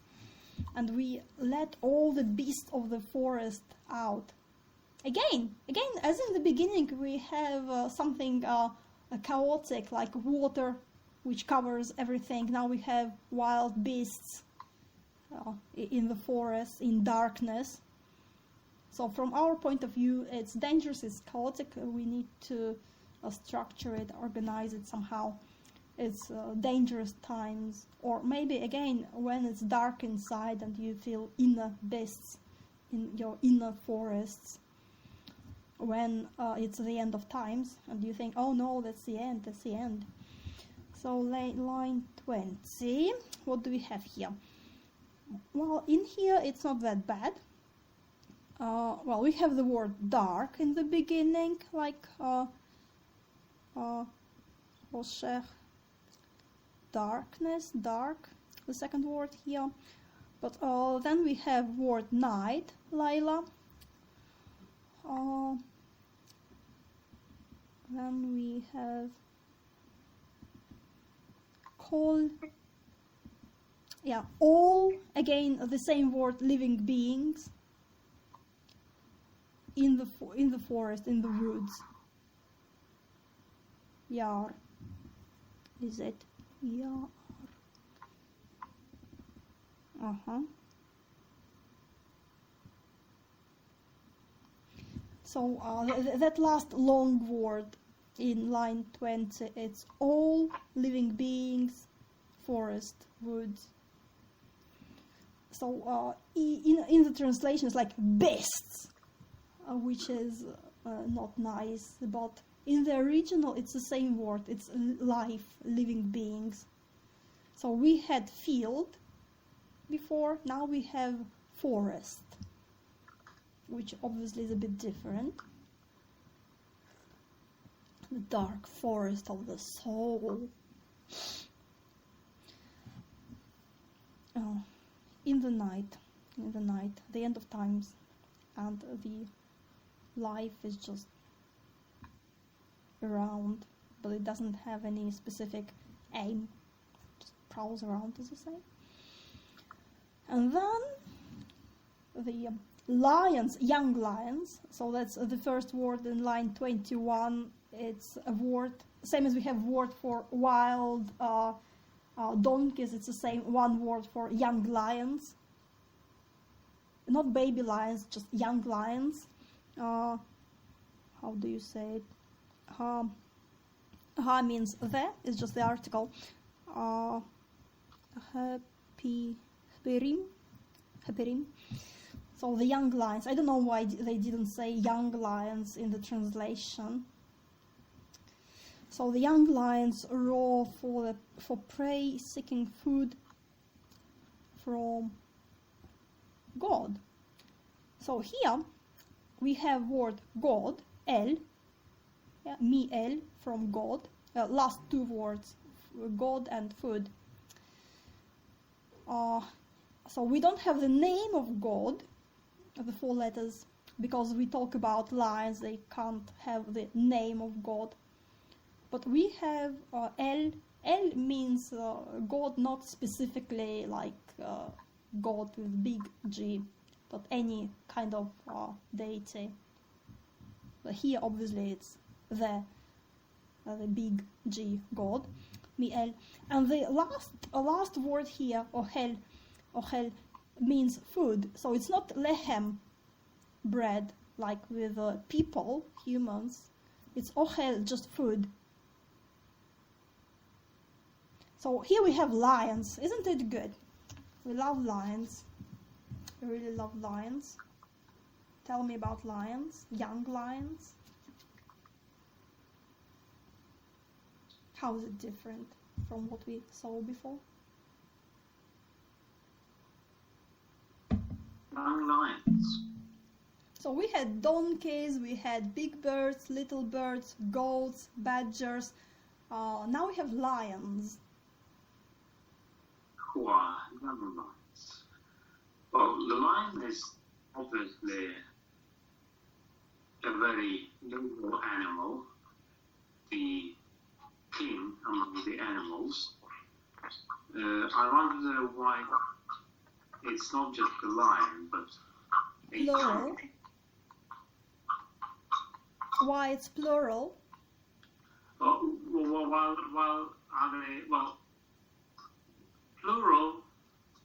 And we let all the beasts of the forest out. Again, as in the beginning, we have something chaotic, like water, which covers everything. Now we have wild beasts in the forest, in darkness. So from our point of view, it's dangerous, it's chaotic. We need to structure it, organize it somehow. It's dangerous times. Or maybe, again, when it's dark inside and you feel inner beasts in your inner forests. When it's the end of times and you think, oh no, that's the end, that's the end. So line 20, what do we have here? Well, in here it's not that bad. Well, we have the word dark in the beginning, like Hoshech, darkness, dark, the second word here. But then we have word night, Layla. Then we have call. Yeah, all, again the same word, living beings in the forest, in the woods. Yar. Is it yar? So that last long word in line 20, it's all living beings, forest, woods. So in the translation it's like beasts, which is not nice, but in the original it's the same word, it's life, living beings. So we had field before, now we have forest, which obviously is a bit different. The dark forest of the soul. In the night, the end of times, and the life is just around, but it doesn't have any specific aim, just prowls around, as I say. And then the lions, young lions, so that's the first word in line 21. It's a word, same as we have word for wild donkeys, it's the same one word for young lions. Not baby lions, just young lions. How do you say it? Ha means the, it's just the article. Hapirim. So the young lions. I don't know why they didn't say young lions in the translation. So the young lions roar for prey, seeking food from God. So here we have word God, El, yeah, mi El, from God. Last two words, God and food. So we don't have the name of God, the four letters, because we talk about lions, they can't have the name of God. But we have El. El means God, not specifically like God with big G, but any kind of deity. But here obviously it's the big G, God, Mi-El. And the last word here, Ohel, means food. So it's not lehem, bread, like with people, humans. It's Ohel, just food. So here we have lions. Isn't it good? We love lions. We really love lions. Tell me about lions, young lions. How is it different from what we saw before? Young lions. So we had donkeys, we had big birds, little birds, goats, badgers. Now we have lions. Young lions. Well, the lion is obviously a very noble animal, the king among the animals. I wonder why it's not just a lion, but a Plural. king. Why it's plural? Plural,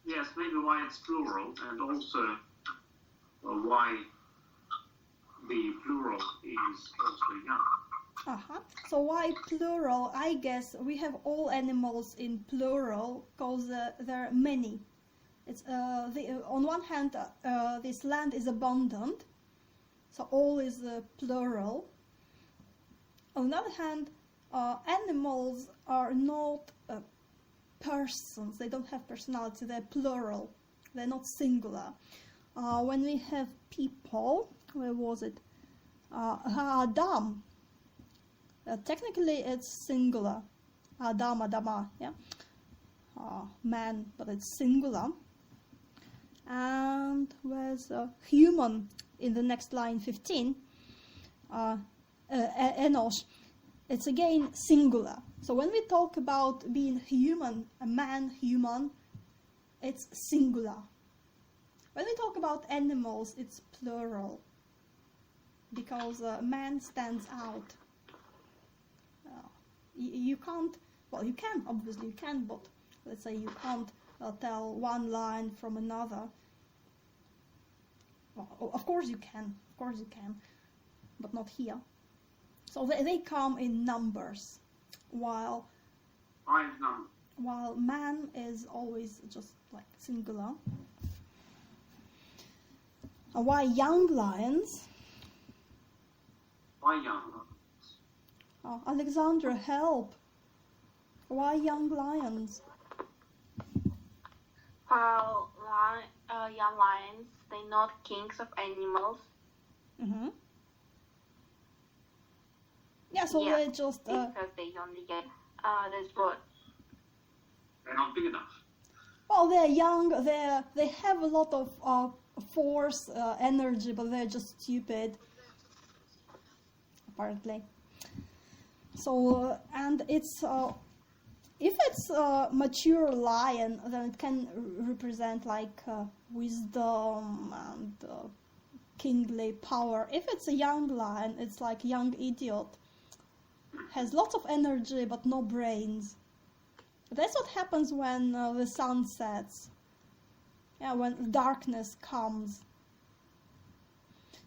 yes, maybe why it's plural, and also why the plural is also young. So why plural? I guess we have all animals in plural because there are many. It's on one hand, this land is abundant, so all is plural. On the other hand, animals are not persons. They don't have personality. They're plural. They're not singular. When we have people, where was it? Adam. Technically, it's singular. Adam, Adama, yeah. Man, but it's singular. And where's human in the next line, 15? Enosh. It's again singular. So when we talk about being human, a man, human, it's singular. When we talk about animals, it's plural. Because man stands out. You can't, well, you can, obviously you can, but let's say you can't tell one line from another. Well, of course you can, but not here. So they come in numbers, while man is always just like singular. Why young lions? Why young lions? Alexandra, help. Why young lions? Well, young lions, they're not kings of animals. Mm-hmm. Yeah, so Yeah, they're just... because they only get, that's what. They're not big enough. Well, they're young, they have a lot of force, energy, but they're just stupid, apparently. So, and it's... if it's a mature lion, then it can represent like wisdom and kingly power. If it's a young lion, it's like young idiot. Has lots of energy but no brains. That's what happens when the sun sets. Yeah, when darkness comes.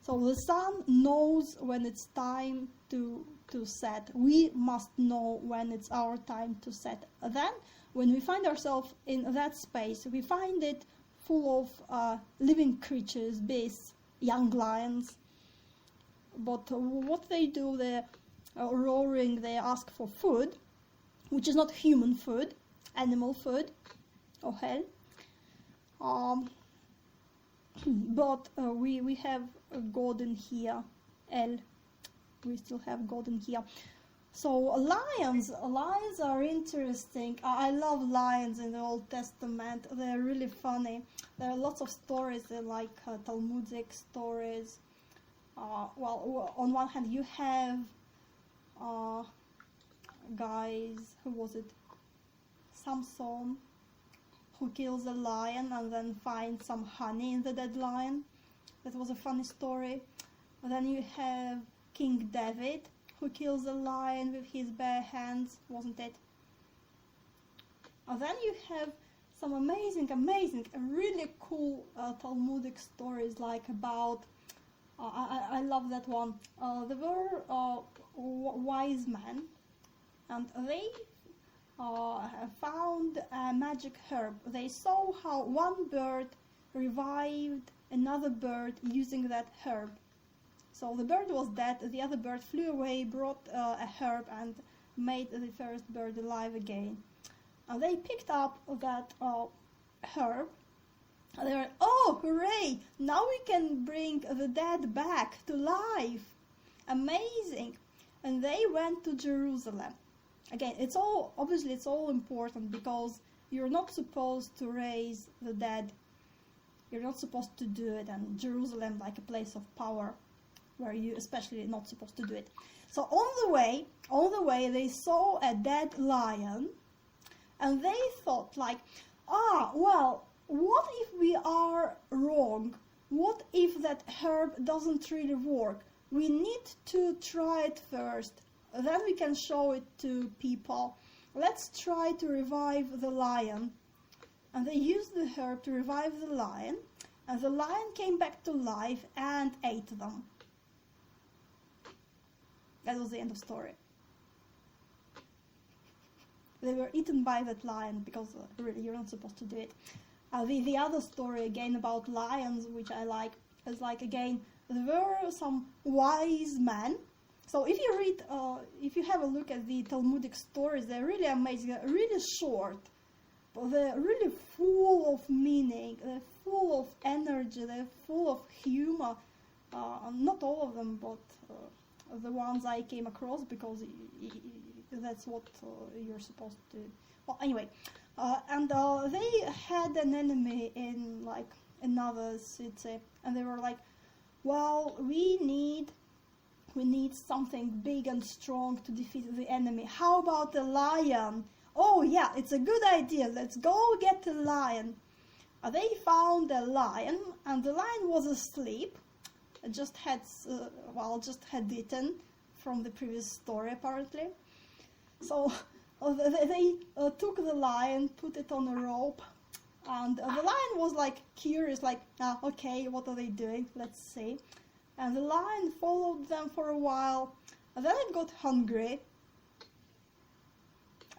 So the sun knows when it's time to set. We must know when it's our time to set. Then, when we find ourselves in that space, we find it full of living creatures, beasts, young lions. But what they do, they're roaring, they ask for food, which is not human food, animal food. Oh hell. But we have God in here, El. We still have God in here. So lions are interesting. I love lions in the Old Testament. They're really funny. There are lots of stories. They're like Talmudic stories. Well, on one hand you have guys, who was it? Samson, who kills a lion and then finds some honey in the dead lion. That was a funny story. And then you have King David, who kills a lion with his bare hands, wasn't it? And then you have some amazing, really cool Talmudic stories, like about, I love that one. There were wise men, and they found a magic herb. They saw how one bird revived another bird using that herb. So the bird was dead, the other bird flew away, brought a herb and made the first bird alive again. And they picked up that herb, and they were, oh, hooray, now we can bring the dead back to life. Amazing. And they went to Jerusalem. Again, it's all important because you're not supposed to raise the dead. you're not supposed to do it, and Jerusalem like a place of power where you especially not supposed to do it. So on the way they saw a dead lion, and they thought like, well, what if we are wrong? What if that herb doesn't really work? We need to try it first, then we can show it to people. Let's try to revive the lion. And they used the herb to revive the lion, and the lion came back to life and ate them. That was the end of story. They were eaten by that lion because really you're not supposed to do it. The other story again about lions, which I like, is like again, there were some wise men. So if you read, if you have a look at the Talmudic stories, they're really amazing. They're really short, but they're really full of meaning. They're full of energy. They're full of humor. Not all of them, but the ones I came across, because that's what you're supposed to. Well, anyway, and they had an enemy in like another city, and they were like, well, we need something big and strong to defeat the enemy. How about a lion? Oh yeah, it's a good idea. Let's go get a lion. They found a lion, and the lion was asleep. Just had eaten from the previous story apparently. So they took the lion, put it on a rope, and the lion was like curious, like, okay, what are they doing? Let's see. And the lion followed them for a while, and then it got hungry.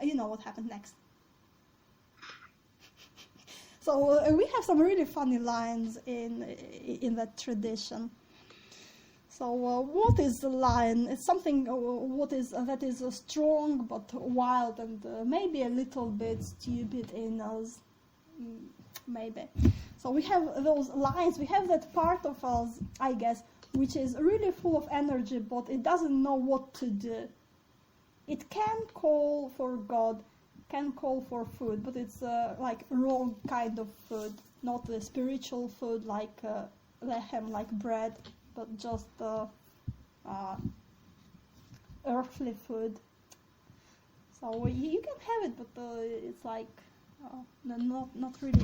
You know what happened next. So we have some really funny lions in that tradition. So what is the lion? It's something that is strong but wild and maybe a little bit stupid in us, maybe. So we have those lions. We have that part of us, I guess, which is really full of energy, but it doesn't know what to do. It can call for God, can call for food, but it's like wrong kind of food, not the spiritual food like lechem, like bread, but just earthly food. So you can have it, but it's like not really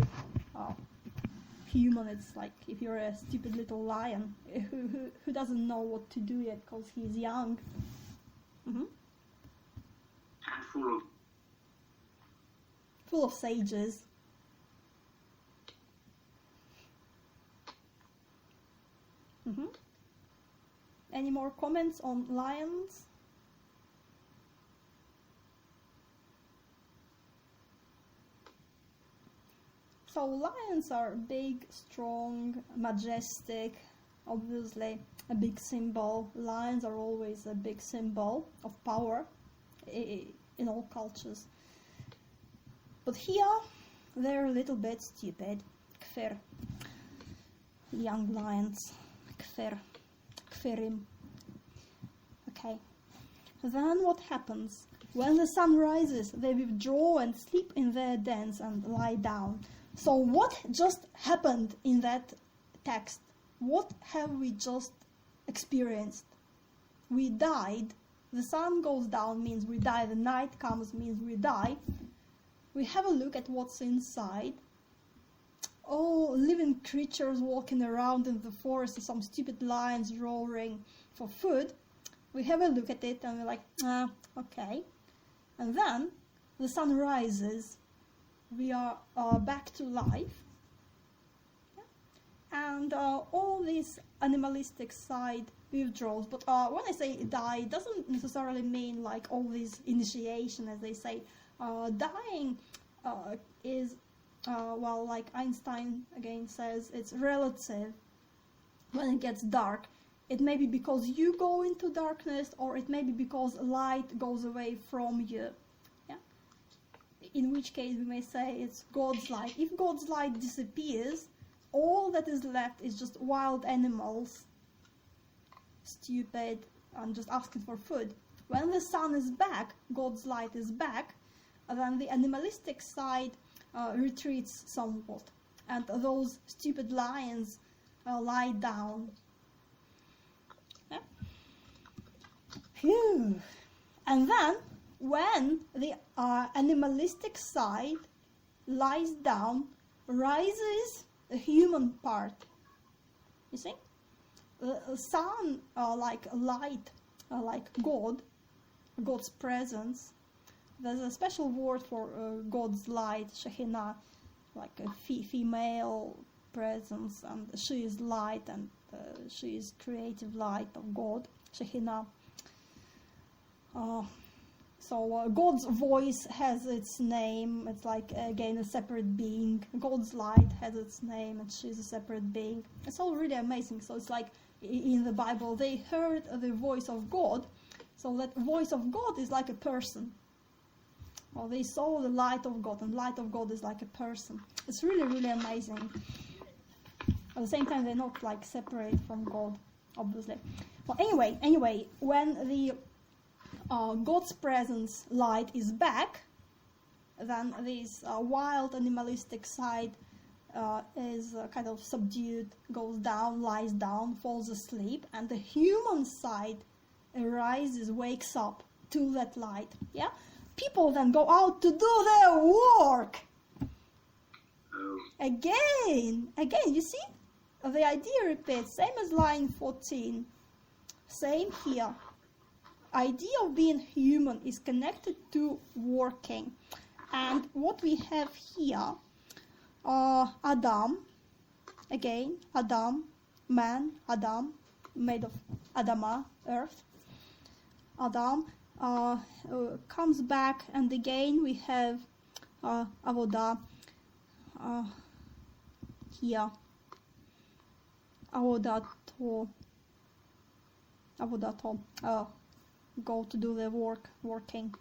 human. It's like if you're a stupid little lion who doesn't know what to do yet because he's young. Mm-hmm. And full of sages. Mm-hmm. Any more comments on lions? So lions are big, strong, majestic, obviously a big symbol. Lions are always a big symbol of power in all cultures. But here they're a little bit stupid. Kfir. Young lions. Kfir. Kfirim. Okay. Then what happens? When the sun rises, they withdraw and sleep in their dens and lie down. So what just happened in that text? What have we just experienced? We died. The sun goes down means we die. The night comes means we die. We have a look at what's inside. Oh, living creatures walking around in the forest, some stupid lions roaring for food. We have a look at it and we're like, okay. And then the sun rises. We are back to life. Yeah. And all this animalistic side withdraws. But when I say die, it doesn't necessarily mean like all this initiation, as they say. Dying is, well, like Einstein again says, it's relative. When it gets dark, it may be because you go into darkness, or it may be because light goes away from you. Yeah? In which case we may say it's God's light. If God's light disappears, all that is left is just wild animals, stupid, and just asking for food. When the sun is back, God's light is back, then the animalistic side retreats somewhat. and those stupid lions lie down. Yeah? Phew. And then, when the animalistic side lies down, rises the human part. You see? The sun, like light, like God's presence. There's a special word for God's light, Shekhinah, like a female presence, and she is light, and she is creative light of God, Shekhinah. So God's voice has its name. It's like, again, a separate being. God's light has its name, and she's a separate being. It's all really amazing. So it's like in the Bible, they heard the voice of God. So that voice of God is like a person. Or they saw the light of God, and light of God is like a person. It's really, really amazing. At the same time, they're not like separate from God, obviously. Well, anyway, when the God's presence light is back, then this wild animalistic side is kind of subdued, goes down, lies down, falls asleep, and the human side arises, wakes up to that light. Yeah, people then go out to do their work. Again, you see, the idea repeats, same as line 14, same here. Idea of being human is connected to working, and what we have here, Adam, again, Adam, man, Adam, made of Adama, earth. Adam comes back, and again we have Avodah here, Avodato, go to do the working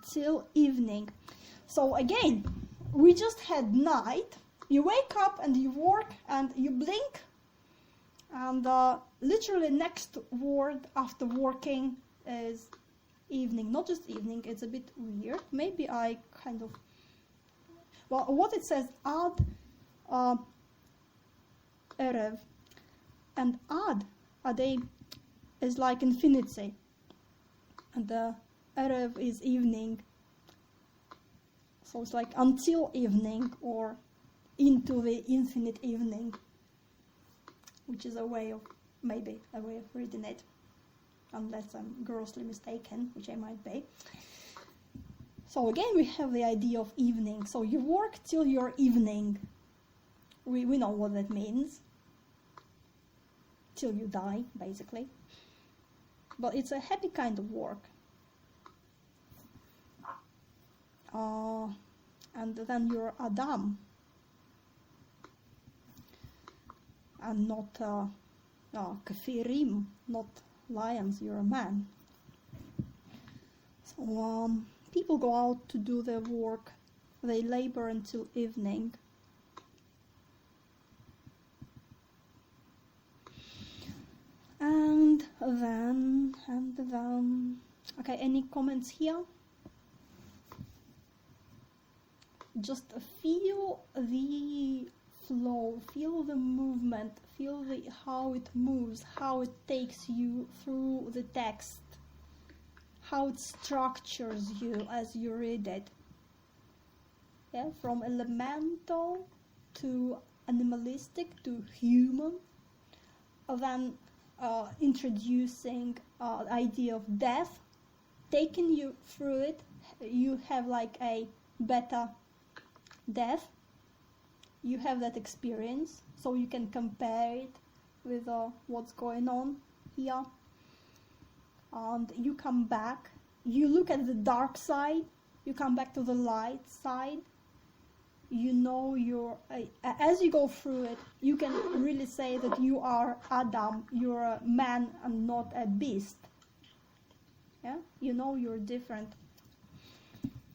till evening. So again, we just had night. You wake up and you work and you blink, and literally next word after working is evening. Not just evening, it's a bit weird. Maybe I kind of, well, what it says, ad erev, and ade is like infinity, and the erev is evening, so it's like until evening or into the infinite evening, which is maybe a way of reading it, unless I'm grossly mistaken, which I might be. So again, we have the idea of evening. So you work till your evening. We know what that means. Till you die, basically. But it's a happy kind of work. And then you're Adam. And not kafirim, not lions, you're a man. So people go out to do their work. They labor until evening. And then, okay, any comments here? Just feel the flow, feel the movement, feel how it moves, how it takes you through the text, how it structures you as you read it. Yeah, from elemental to animalistic to human, then introducing the idea of death, taking you through it. You have like a beta death. You have that experience, so you can compare it with what's going on here. And you come back, you look at the dark side, you come back to the light side. You know as you go through it, you can really say that you are Adam, you're a man and not a beast. Yeah, you know you're different.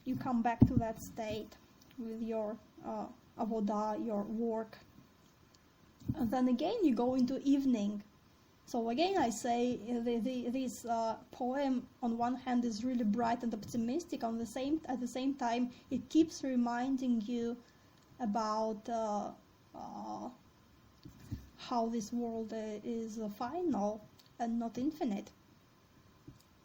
You come back to that state with your avodah, your work. And then again you go into evening. So again I say this poem on one hand is really bright and optimistic, at the same time it keeps reminding you about how this world is final and not infinite.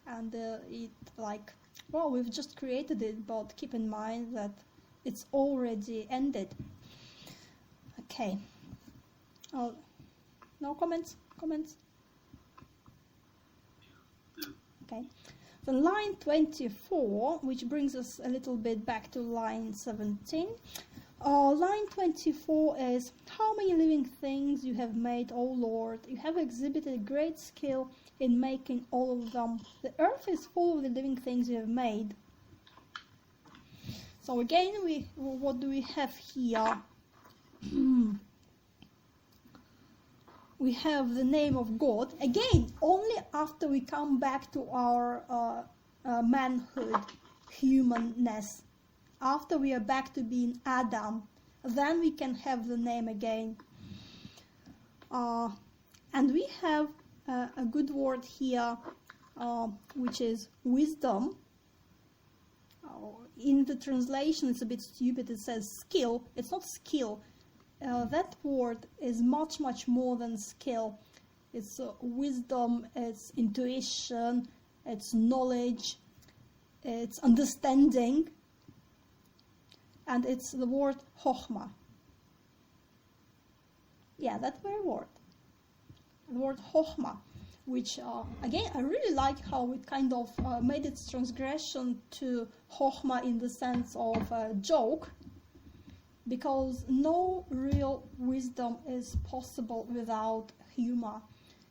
And it like, well, we've just created it, but keep in mind that it's already ended. Okay. No comments? Okay. Then line 24, which brings us a little bit back to line 17. Line 24 is, how many living things you have made, O Lord. You have exhibited great skill in making all of them. The earth is full of the living things you have made. So again, what do we have here? We have the name of God. Again, only after we come back to our manhood, humanness, after we are back to being Adam, then we can have the name again. And we have a good word here, which is wisdom. In the translation, it's a bit stupid. It says skill. It's not skill. That word is much, much more than skill. It's wisdom, it's intuition, it's knowledge, it's understanding, and it's the word chokhmah. Yeah, that very word. The word chokhmah, which, again, I really like how it kind of made its transgression to chokhmah in the sense of a joke, because no real wisdom is possible without humor.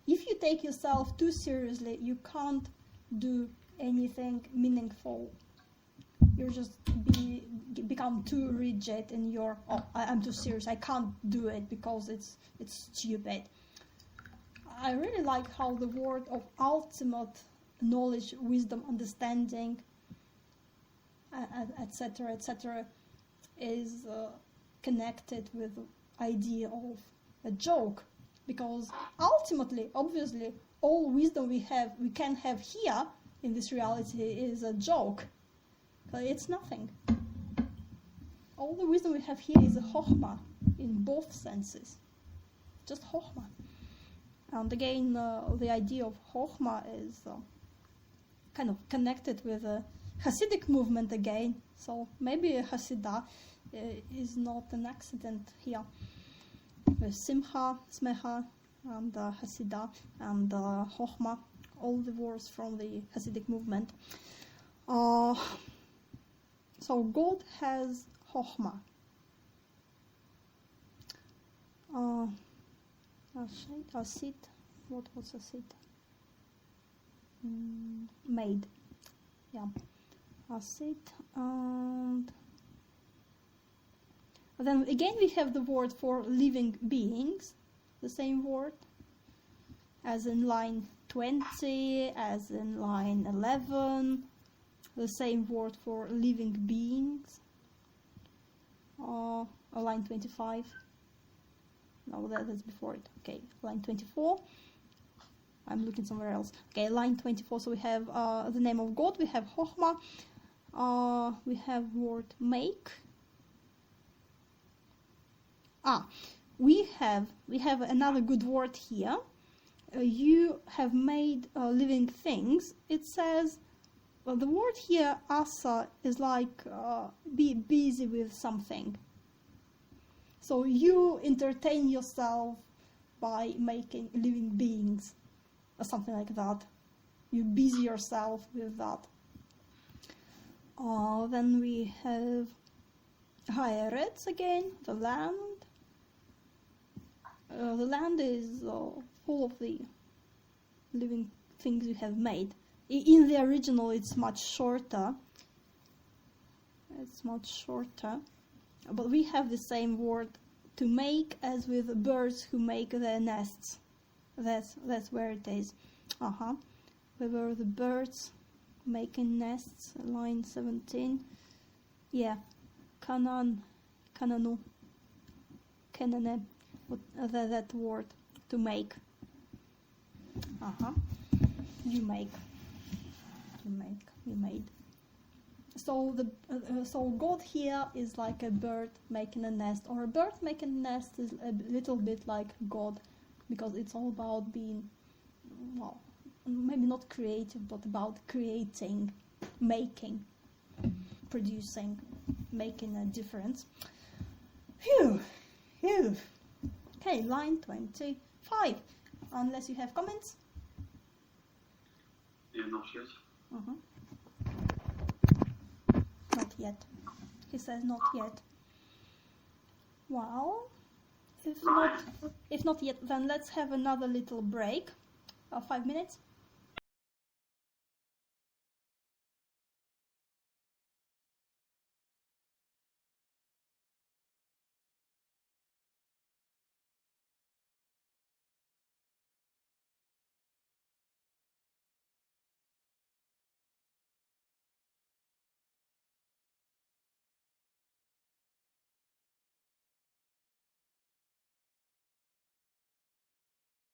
If you take yourself too seriously, you can't do anything meaningful. You just become too rigid in your, I'm too serious, I can't do it because it's stupid. I really like how the word of ultimate knowledge, wisdom, understanding, etc., is connected with the idea of a joke, because ultimately, obviously, all wisdom we can have here in this reality is a joke. It's nothing. All the wisdom we have here is a chokhmah in both senses, just chokhmah. And again, the idea of chokhmah is kind of connected with a Hasidic movement again. So maybe a Hasidah is not an accident here. With Simcha, Smecha, and Hasidah, and Chokhmah, all the words from the Hasidic movement. So God has Chokhmah. Asit, what's Asit? Made. Yeah. Asit, and then again we have the word for living beings, the same word as in line 20, as in line 11, the same word for living beings, line 25. No, that's before it. Okay, line 24. I'm looking somewhere else. Okay, line 24. So we have the name of God. We have Chokhmah. We have word make. We have another good word here. You have made living things. It says, well, the word here, asa, is like be busy with something. So you entertain yourself by making living beings, or something like that. You busy yourself with that. Then we have Haaretz again, the land. The land is full of the living things you have made. In the original, it's much shorter. But we have the same word to make as with birds who make their nests. That's where it is. Where were the birds making nests? Line 17. Yeah. Kananu. Kanane. That word. To make. You make. You made. So God here is like a bird making a nest, or a bird making a nest is a little bit like God, because it's all about being, well, maybe not creative, but about creating, making, producing, making a difference. Phew. Okay, line 25. Unless you have comments. Yeah, not yet. Not yet. He says not yet. Well, if not yet, then let's have another little break of 5 minutes.